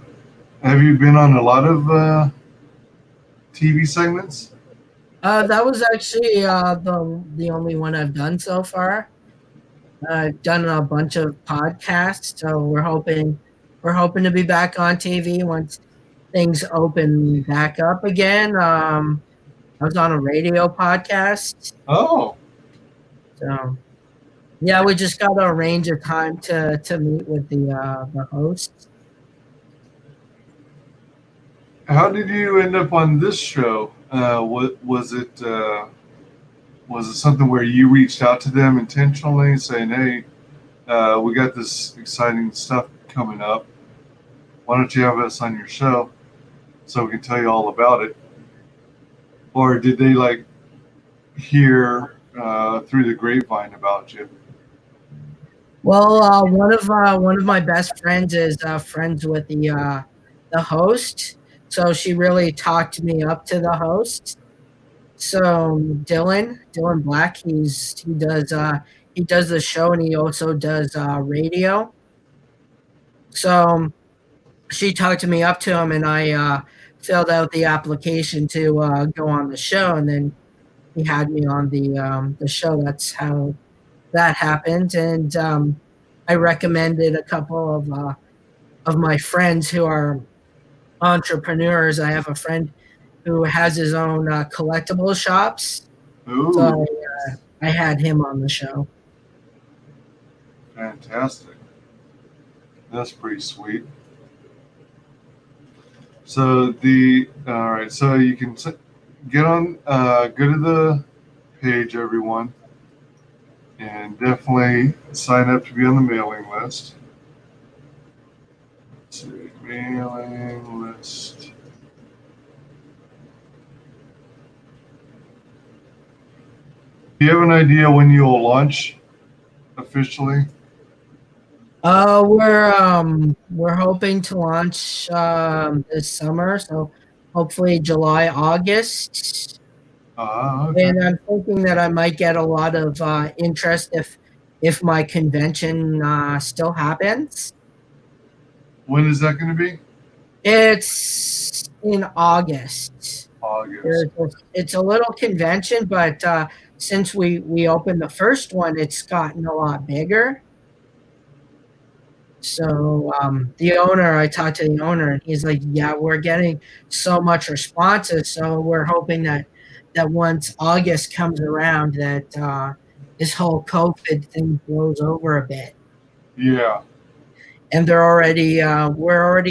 Have you been on a lot of TV segments? That was actually the only one I've done so far. I've done a bunch of podcasts, so we're hoping to be back on TV once things open back up again. I was on a radio podcast. Oh. So, yeah, we just got to arrange a time to meet with the host. How did you end up on this show? Was it something where you reached out to them intentionally, saying, "Hey, we got this exciting stuff coming up. Why don't you have us on your show so we can tell you all about it?" Or did they like hear through the grapevine about you? Well, one of my best friends is friends with the host, so she really talked me up to the host. So Dylan Black, he does the show, and he also does radio. So she talked me up to him, and I filled out the application to go on the show, and then he had me on the show. That's how that happened, and I recommended a couple of my friends who are entrepreneurs. I have a friend who has his own collectible shops. Ooh. So I had him on the show. Fantastic. That's pretty sweet. So all right. So you can get on, go to the page, everyone, and definitely sign up to be on the mailing list. Let's see, mailing list. Do you have an idea when you'll launch officially? We're hoping to launch this summer, so hopefully July, August. Okay. And I'm hoping that I might get a lot of interest if my convention still happens. When is that going to be? It's in August. August. It's a little convention, but since we opened the first one, it's gotten a lot bigger. So I talked to the owner, and he's like, "Yeah, we're getting so much responses, so we're hoping that once August comes around, that this whole COVID thing blows over a bit." Yeah. And we're already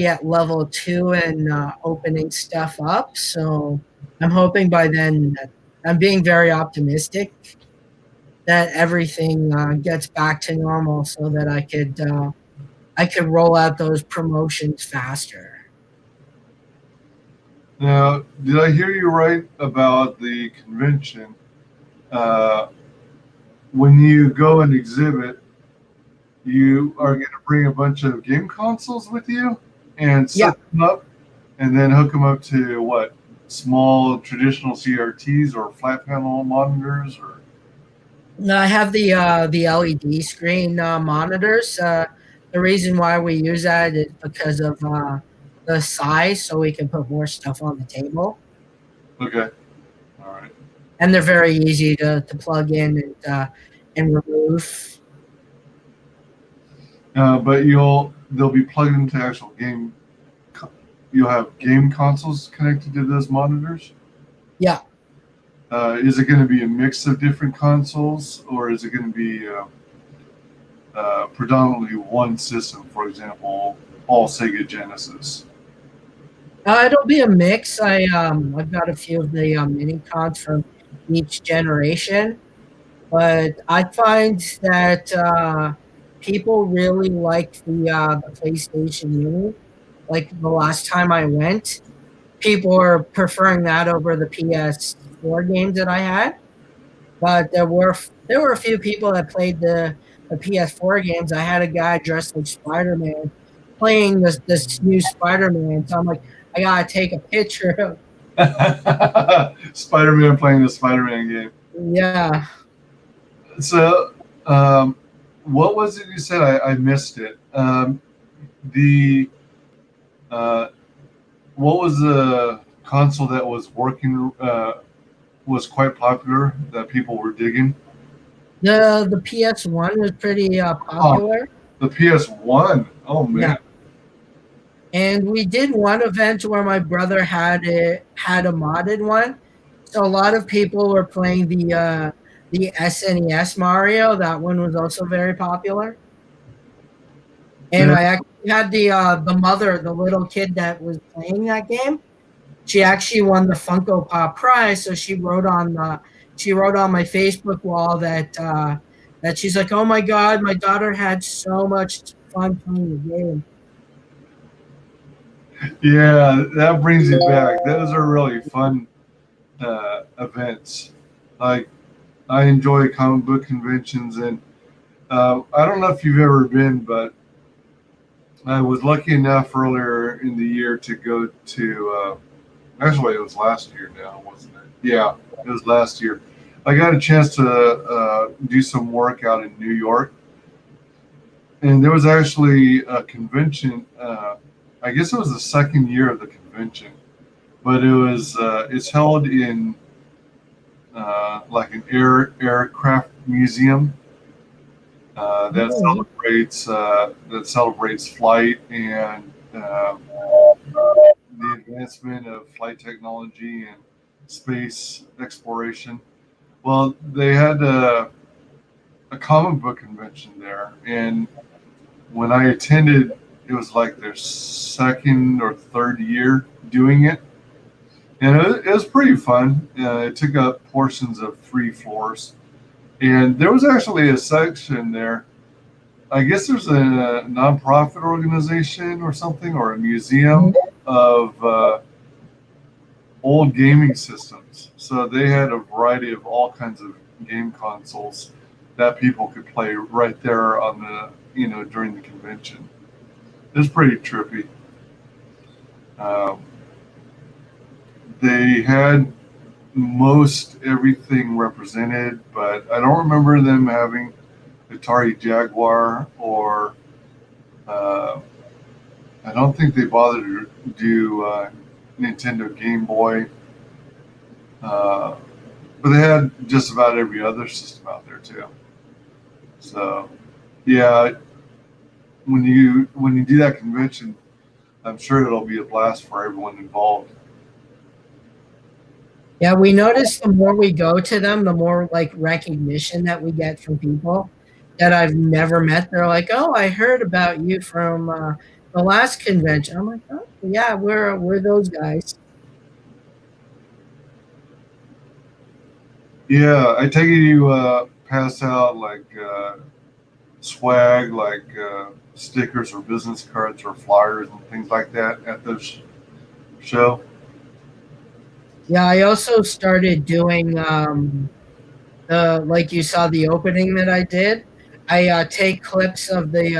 at level 2 and opening stuff up. So I'm hoping by then I'm being very optimistic that everything gets back to normal, so that I could roll out those promotions faster. Now, did I hear you right about the convention? Uh, when you go and exhibit, you are going to bring a bunch of game consoles with you and set them up, and then hook them up to what? Small traditional CRTs or flat panel monitors, or No, I have the LED screen monitors. The reason why we use that is because of the size, so we can put more stuff on the table. okay, all right. And they're very easy to plug in and remove. But they'll be plugged into actual game. You'll have game consoles connected to those monitors. Yeah. Is it going to be a mix of different consoles, or is it going to be predominantly one system? For example, all Sega Genesis. It'll be a mix. I've got a few of the mini cons from each generation, but I find that people really like the PlayStation Mini. Like the last time I went, people are preferring that over the PS4 games that I had. But there were a few people that played the PS4 games. I had a guy dressed like Spider-Man playing this new Spider-Man. So I'm like, I gotta take a picture. Spider-Man playing the Spider-Man game. Yeah. So, what was it you said? I missed it. The what was the console that was working? Was quite popular that people were digging. The PS1 was pretty popular. The PS1. Oh man. Yeah. And we did one event where my brother had a modded one. So a lot of people were playing the SNES Mario. That one was also very popular. And Yeah. I actually had the mother, the little kid that was playing that game. She actually won the Funko Pop prize. So she wrote on my Facebook wall that she's like, "Oh my God, my daughter had so much fun playing the game." Yeah, that brings you back. Those are really fun events. Like, I enjoy comic book conventions, and I don't know if you've ever been, but I was lucky enough earlier in the year to go to. Actually, it was last year now, wasn't it? Yeah, it was last year. I got a chance to do some work out in New York, and there was actually a convention. I guess it was the second year of the convention, but it's held in like an aircraft museum that celebrates flight and the advancement of flight technology and space exploration. Well, they had a comic book convention there, and when I attended it was like their second or third year doing it. And it was pretty fun. It took up portions of 3 floors. And there was actually a section there. I guess there's a nonprofit organization or something, or a museum of old gaming systems. So they had a variety of all kinds of game consoles that people could play right there on the, during the convention. It was pretty trippy. They had most everything represented, but I don't remember them having Atari Jaguar, or I don't think they bothered to do Nintendo Game Boy. But they had just about every other system out there too. So, yeah, when you do that convention, I'm sure it'll be a blast for everyone involved. Yeah, we notice the more we go to them, the more like recognition that we get from people that I've never met. They're like, "Oh, I heard about you from the last convention." I'm like, "Oh, yeah, we're those guys." Yeah, I take it you pass out like swag, like stickers or business cards or flyers and things like that at the show. Yeah, I also started doing like you saw the opening that I did. I take clips of the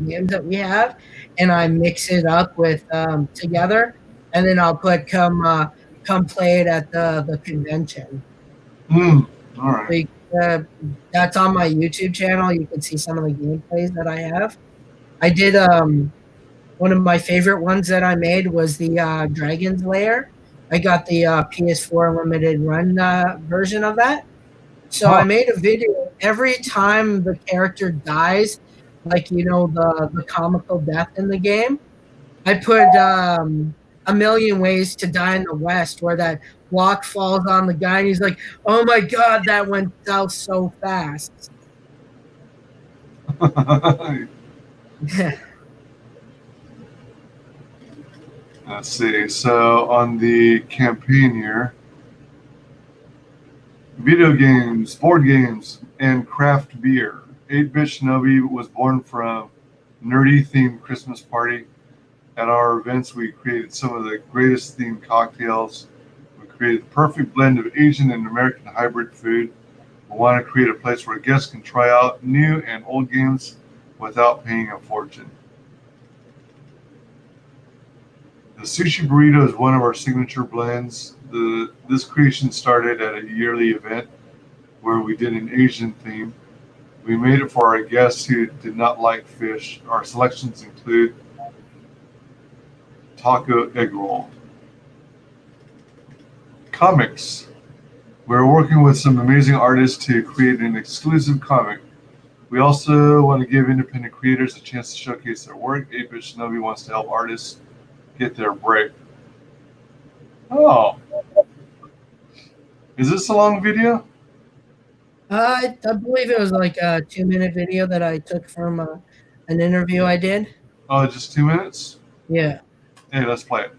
games that we have, and I mix it up with together, and then I'll put come play it at the convention. All right. Like, that's on my YouTube channel. You can see some of the gameplays that I have. I did one of my favorite ones that I made was the Dragon's Lair. I got the PS4 limited run version of that. So I Huh. made a video every time the character dies, like the comical death in the game. I put A Million Ways to Die in the West, where that block falls on the guy and he's like, "Oh my god, that went south so fast." Let's see. So on the campaign here, video games, board games, and craft beer. 8-Bit Shinobi was born from nerdy themed Christmas party. At our events, we created some of the greatest themed cocktails. We created the perfect blend of Asian and American hybrid food. We want to create a place where guests can try out new and old games without paying a fortune. The sushi burrito is one of our signature blends. This creation started at a yearly event where we did an Asian theme. We made it for our guests who did not like fish. Our selections include taco egg roll. Comics. We're working with some amazing artists to create an exclusive comic. We also want to give independent creators a chance to showcase their work. 8-Bit Shinobi wants to help artists get their break. Oh. Is this a long video? I believe it was like a 2-minute video that I took from an interview I did. Oh, just 2 minutes? Yeah. Hey, let's play it.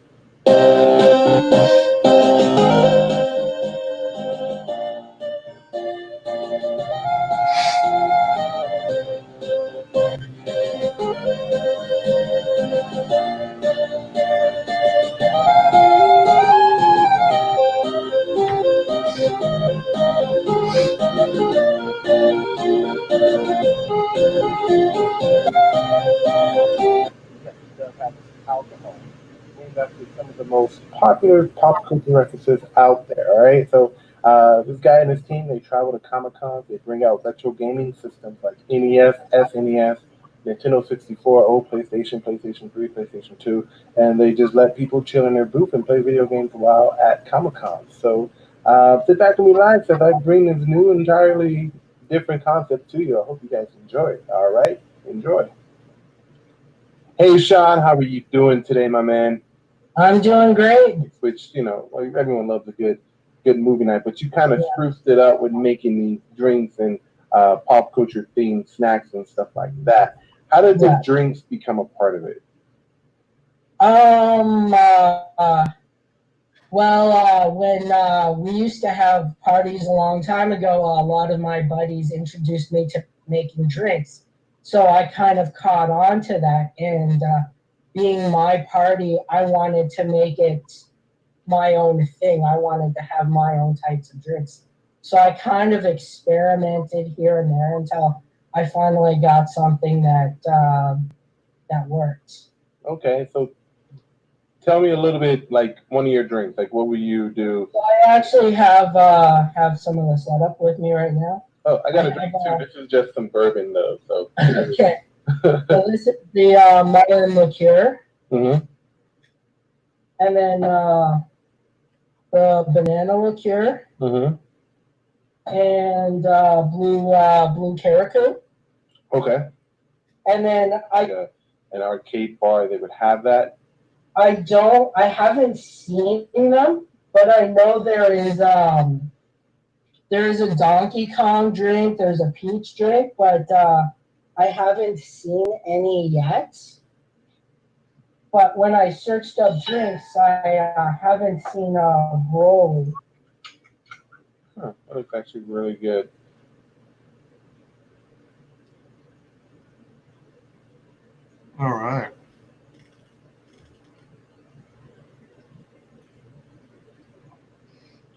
Does have alcohol. Named after some of the most popular pop culture references out there. All right, so this guy and his team, they travel to Comic Con. They bring out retro gaming systems like NES, SNES, Nintendo 64, old PlayStation, PlayStation 3, PlayStation 2, and they just let people chill in their booth and play video games while at Comic Con. So sit back and relax as I bring this new, entirely different concept to you. I hope you guys enjoy it. All right, enjoy. Hey, Sean, how are you doing today, my man? I'm doing great. Which, well, everyone loves a good movie night, but you kind of spruced it up with making these drinks and pop culture themed snacks and stuff like that. How did the drinks become a part of it? Um. When we used to have parties a long time ago, a lot of my buddies introduced me to making drinks. So I kind of caught on to that. And being my party, I wanted to make it my own thing. I wanted to have my own types of drinks. So I kind of experimented here and there until I finally got something that worked. Okay, so tell me a little bit, like one of your drinks. Like, what will you do? So I actually have some of the setup with me right now. Oh, I got a drink too. This is just some bourbon though. So Okay. So this is the melon liqueur, mm-hmm. and then the banana liqueur, Mm-hmm. and blue caracou. Okay. And then Like an arcade bar, they would have that. I haven't seen them, but I know there is a Donkey Kong drink, there's a peach drink, but I haven't seen any yet. But when I searched up drinks, I haven't seen a roll. Huh, that looks actually really good. All right.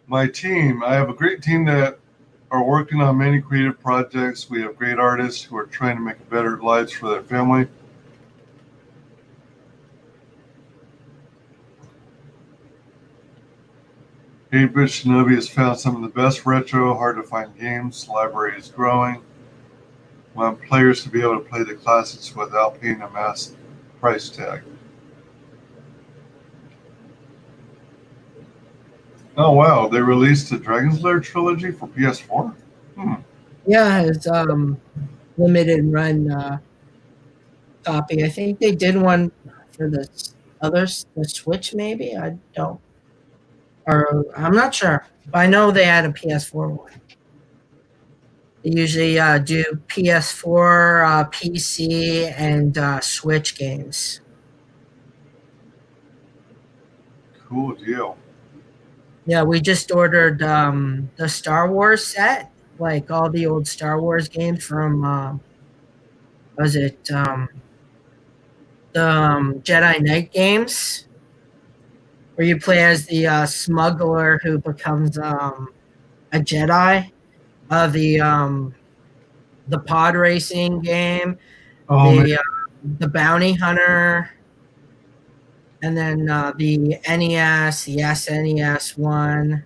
My team, I have a great team that are working on many creative projects. We have great artists who are trying to make better lives for their family. Eight-bit Shinobi has found some of the best retro, hard-to-find games. The library is growing. We want players to be able to play the classics without paying a massive price tag. Oh wow, they released the Dragon's Lair trilogy for PS4? Yeah, it's limited run copy. I think they did one for the Switch, maybe. I don't, or I'm not sure. But I know they had a PS4 one. They usually do PS4, PC, and Switch games. Cool deal. Yeah, we just ordered the Star Wars set, like all the old Star Wars games from was it the Jedi Knight games, where you play as the smuggler who becomes a Jedi. The pod racing game, Oh man, the bounty hunter, and then the NES, the SNES one.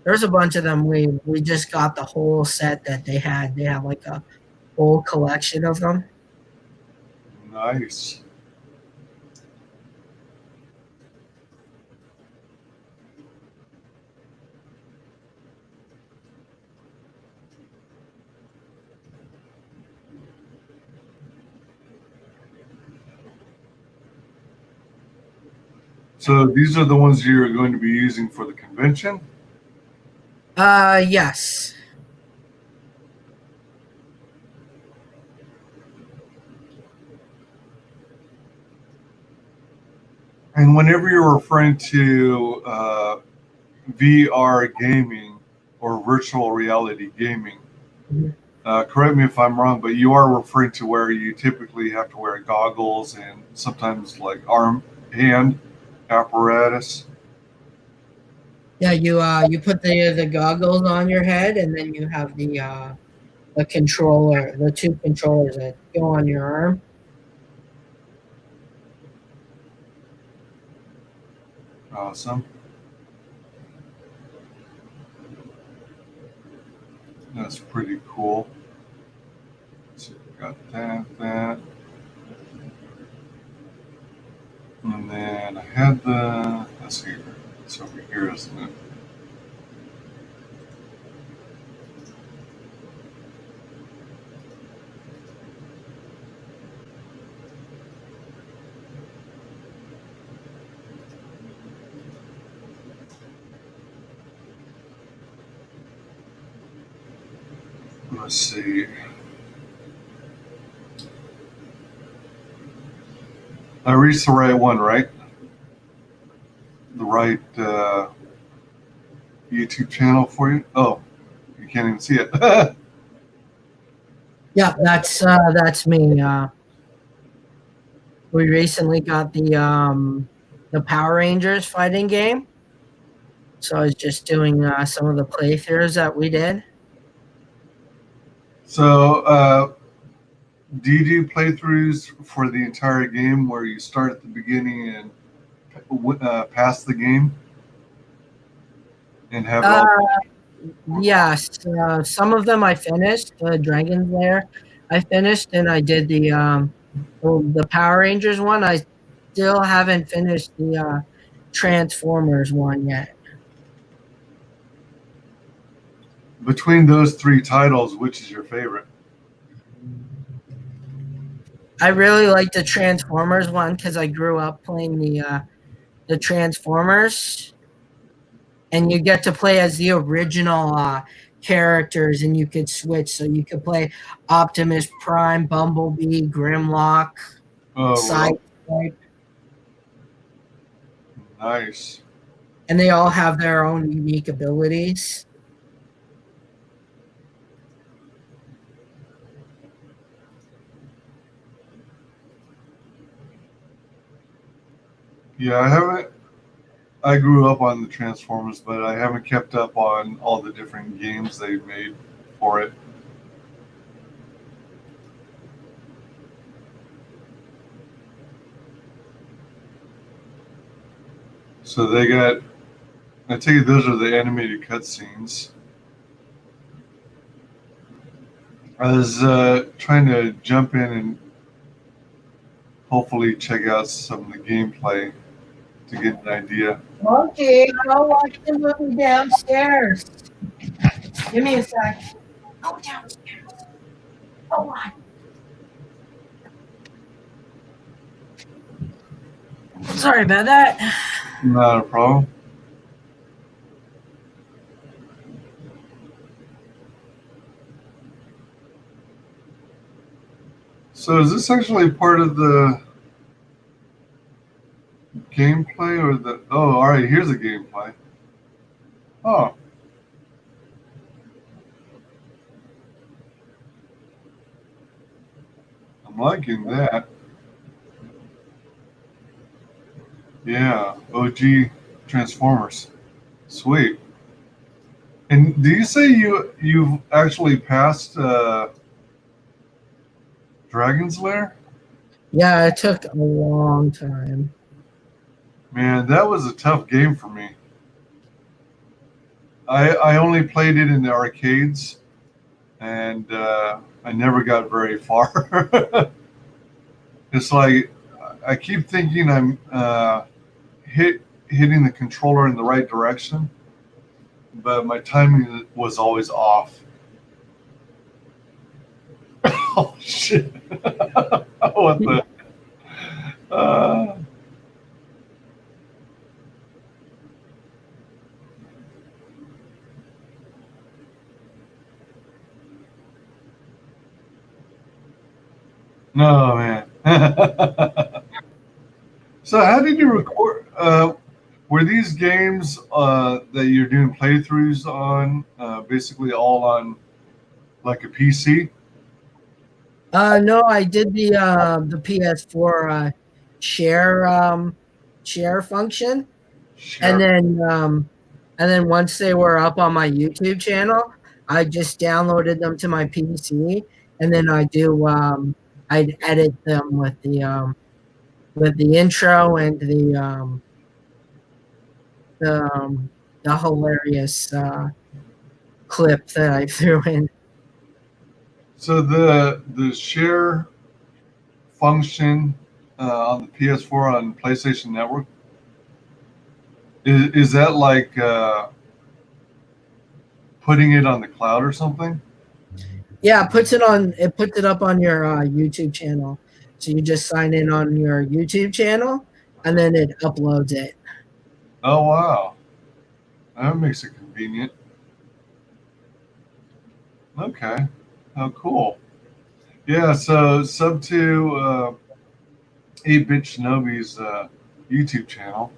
There's a bunch of them. We just got the whole set that they had. They have like a whole collection of them. nice. So these are the ones you're going to be using for the convention? Yes. And whenever you're referring to VR gaming or virtual reality gaming, correct me if I'm wrong, but you are referring to where you typically have to wear goggles and sometimes like hand apparatus. Yeah, you put the goggles on your head, and then you have the controller, the two controllers that go on your arm. Awesome. That's pretty cool. So we got that. And then I had let's see, it's over here, isn't it? Let's see. I reached the right one, right? The right YouTube channel for you. Oh, you can't even see it. Yeah, that's me. We recently got the Power Rangers fighting game, so I was just doing some of the playthroughs that we did. So, do you do playthroughs for the entire game where you start at the beginning and pass the game and have it Uh, all? yes, some of them I finished. Dragon's Lair, I finished, and I did the Power Rangers one. I still haven't finished the Transformers one yet. Between those three titles, which is your favorite? I really like the Transformers one because I grew up playing the Transformers, and you get to play as the original characters, and you could switch, so you could play Optimus Prime, Bumblebee, Grimlock, Oh, well, Sideswipe, nice. and they all have their own unique abilities. Yeah, I haven't. I grew up on the Transformers, but I haven't kept up on all the different games they've made for it. So they got. I take it those are the animated cutscenes. I was trying to jump in and hopefully check out some of the gameplay to get an idea. Monkey, go watch the movie downstairs. Give me a sec. Go downstairs. Go on. Sorry about that. Not a problem. So is this actually part of the gameplay or the? Oh, all right. Here's the gameplay. Oh, I'm liking that. Yeah, OG Transformers. Sweet. And do you say you've actually passed Dragon's Lair? Yeah, it took a long time. Man, that was a tough game for me. I only played it in the arcades, and I never got very far. It's like I keep thinking I'm hitting the controller in the right direction, but my timing was always off. Oh shit! What the? Uh, no man. So how did you record? Were these games that you're doing playthroughs on basically all on like a PC? No, I did the PS4 share function, and Sure. then once they were up on my YouTube channel, I just downloaded them to my PC, and then I'd edit them with the intro and the hilarious clip that I threw in. So the share function on the PS4 on PlayStation Network is that like putting it on the cloud or something? Yeah, it puts it up on your YouTube channel. So you just sign in on your YouTube channel, and then it uploads it. Oh wow, that makes it convenient. Okay, oh cool. Yeah, so Sub 2 8-Bit Shinobi's YouTube channel.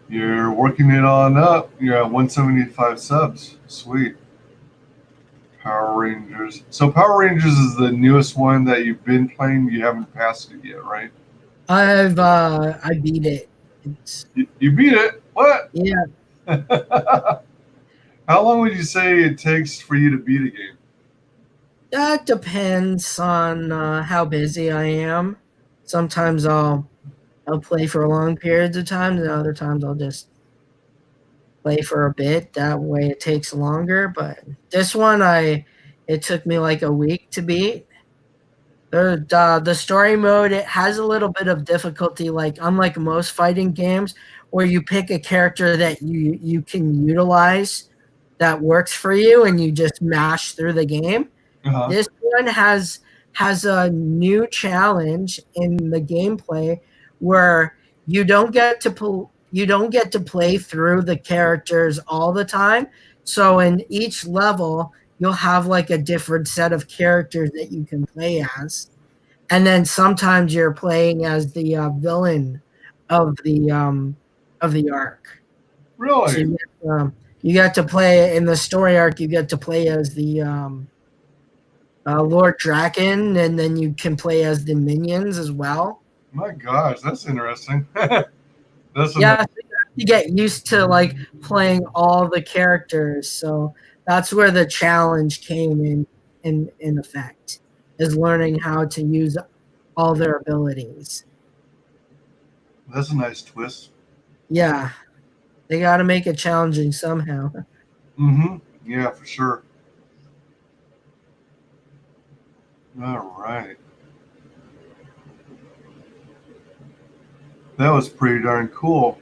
You're working it on up. You're at 175 subs. Sweet. Power Rangers. So Power Rangers is the newest one that you've been playing. You haven't passed it yet, right? I beat it. It's You beat it? What? yeah. How long would you say it takes for you to beat a game? That depends on how busy I am. Sometimes I'll play for long periods of time, and other times I'll just play for a bit. That way it takes longer. But this one, it took me like a week to beat. The story mode, it has a little bit of difficulty, like unlike most fighting games, where you pick a character that you can utilize that works for you, and you just mash through the game. Uh-huh. This one has a new challenge in the gameplay where you don't get to play through the characters all the time. So in each level, you'll have like a different set of characters that you can play as, and then sometimes you're playing as the villain of the arc. So Really? you get to play in the story arc. You get to play as the Lord Draken, and then you can play as the minions as well. My gosh, that's interesting. That's Yeah, so you have to get used to like playing all the characters. So that's where the challenge came in effect, is learning how to use all their abilities. That's a nice twist. Yeah, they got to make it challenging somehow. Mm-hmm. Yeah, for sure. All right. That was pretty darn cool.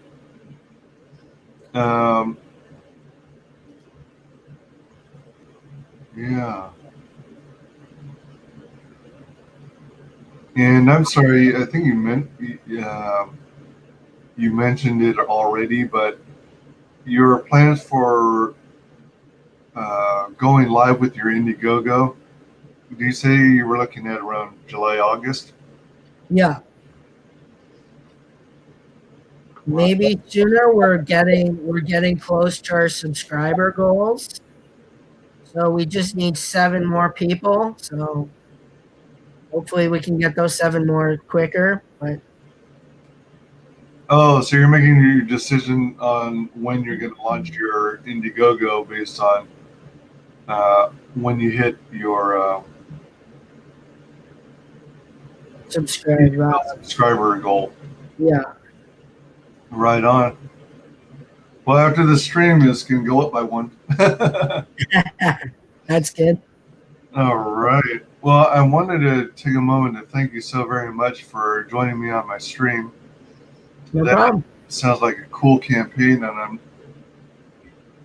Yeah. And I'm sorry, I think you mentioned it already, but your plans for going live with your Indiegogo, do you say you were looking at around July, August? Yeah, maybe sooner. We're getting close to our subscriber goals. So we just need 7 more people. So hopefully we can get those 7 more quicker. But Oh, so you're making your decision on when you're going to launch your Indiegogo based on when you hit your subscriber goal. Yeah. Right on. Well, after the stream, this can go up by 1. That's good. All right. Well, I wanted to take a moment to thank you so very much for joining me on my stream. No problem. Sounds like a cool campaign, and I'm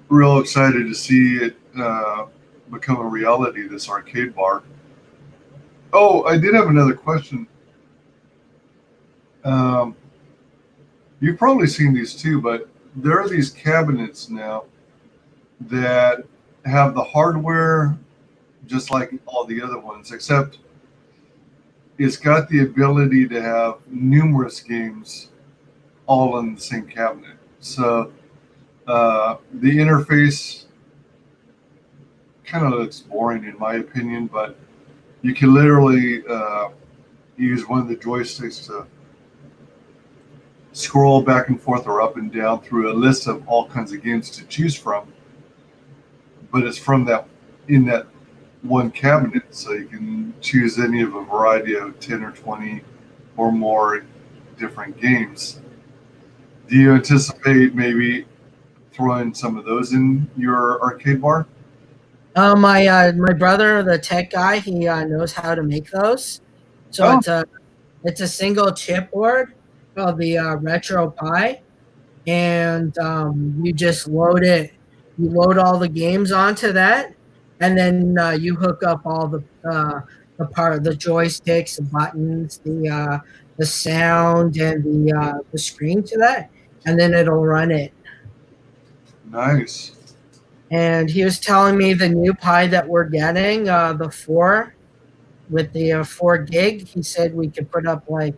real excited to see it become a reality, this arcade bar. Oh, I did have another question. You've probably seen these too, but there are these cabinets now that have the hardware just like all the other ones, except it's got the ability to have numerous games all in the same cabinet. So the interface kind of looks boring in my opinion, but you can literally use one of the joysticks to scroll back and forth or up and down through a list of all kinds of games to choose from. But it's from that one cabinet, so you can choose any of a variety of 10 or 20 or more different games. Do you anticipate maybe throwing some of those in your arcade bar? My brother, the tech guy, he knows how to make those. So it's a single chip board called the Retro Pi, and you just load it. You load all the games onto that, and then you hook up all the joysticks, the buttons, the sound, and the screen to that, and then it'll run it. Nice. And he was telling me the new Pi that we're getting, with the 4 gig, he said we could put up like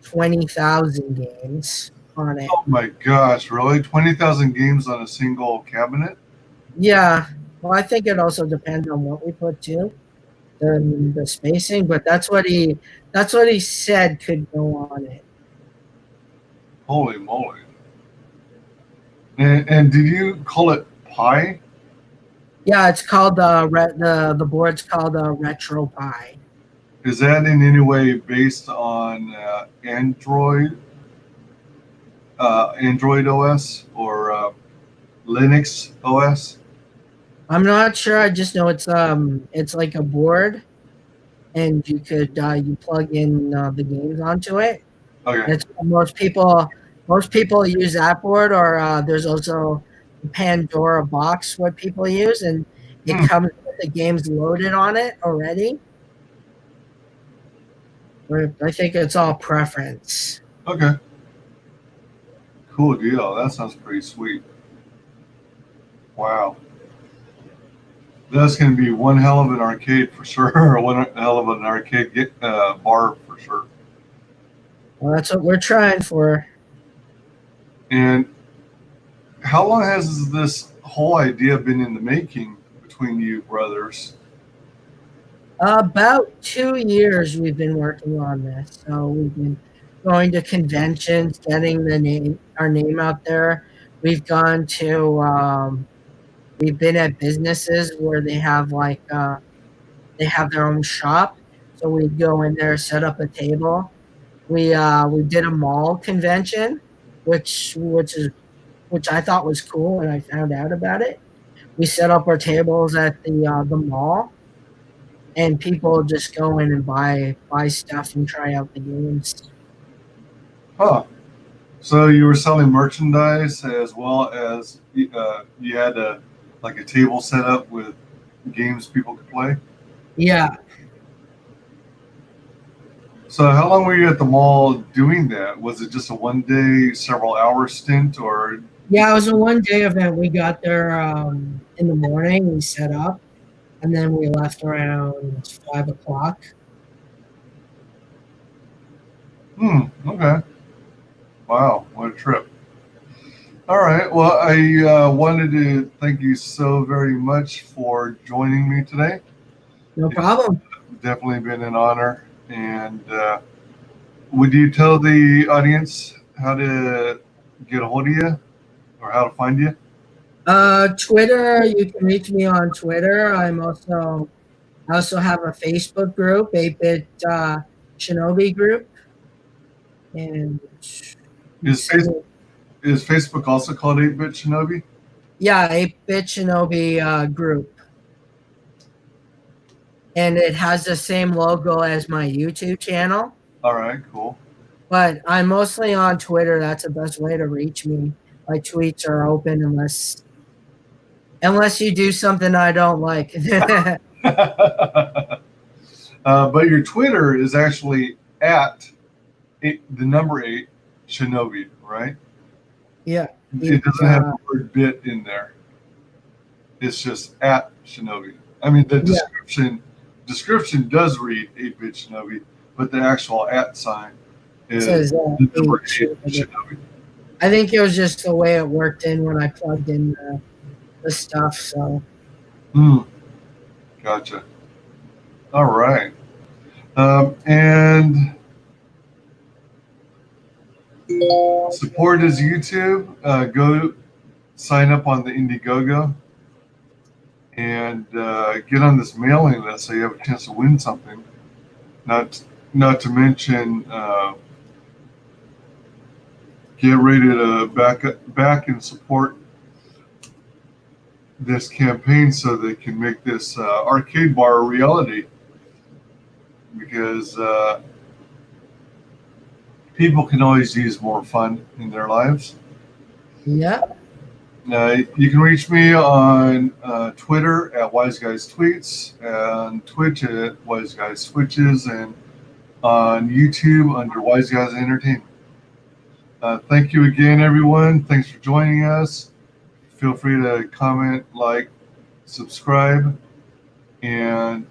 20,000 games on it. Oh my gosh, really? 20,000 games on a single cabinet? Yeah, well, I think it also depends on what we put too, the spacing. But that's what he said could go on it. Holy moly. And did you call it Pi? Yeah, it's called the board's called RetroPie. Is that in any way based on Android OS or Linux OS? I'm not sure. I just know it's like a board, and you plug in the games onto it. Okay. That's most people use that board, or there's also the Pandora box what people use, and it Hmm. comes with the games loaded on it already. Or I think it's all preference. Okay. Cool deal. That sounds pretty sweet. Wow. That's going to be one hell of an arcade for sure, or one hell of an arcade bar for sure. Well, that's what we're trying for. And how long has this whole idea been in the making between you brothers? About 2 years we've been working on this. So we've been going to conventions, getting our name out there. We've gone to we've been at businesses where they have their own shop. So we go in there, set up a table. We did a mall convention, which I thought was cool when I found out about it. We set up our tables at the mall, and people just go in and buy stuff and try out the games. Huh. So you were selling merchandise as well as you had like a table set up with games people could play? Yeah, So how long were you at the mall doing that? Was it just a one day, several hour stint, or? yeah. It was a 1 day event. We got there in the morning. We set up, and then we left around 5 o'clock. Okay. Wow, what a trip. All right. Well, I wanted to thank you so very much for joining me today. No problem. Definitely been an honor. And would you tell the audience how to get a hold of you or how to find you? Twitter. You can reach me on Twitter. I also have a Facebook group, 8-Bit Shinobi group, and Is, is Facebook also called 8-Bit Shinobi? yeah, 8-Bit Shinobi group, and it has the same logo as my YouTube channel. All right, cool. But I'm mostly on Twitter. That's the best way to reach me. My tweets are open unless you do something I don't like. But your Twitter is actually at the number 8 Shinobi, right? Yeah. It doesn't have the word bit in there. It's just at Shinobi. I mean, the description does read 8-Bit Shinobi, but the actual at sign is says, the number 8 Shinobi. I think it was just the way it worked in when I plugged in the stuff. So. Gotcha. All right. And support is YouTube. Go sign up on the Indiegogo and get on this mailing list so you have a chance to win something. Not to mention get ready to back and support this campaign so they can make this arcade bar a reality, because people can always use more fun in their lives. Yeah. You can reach me on Twitter at WyzGyz Tweets, and Twitch at WyzGyz Switches, and on YouTube under WyzGyz Entertainment. Thank you again, everyone. Thanks for joining us. Feel free to comment, like, subscribe, and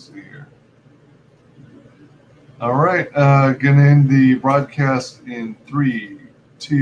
see here. All right, gonna end the broadcast in 3, 2.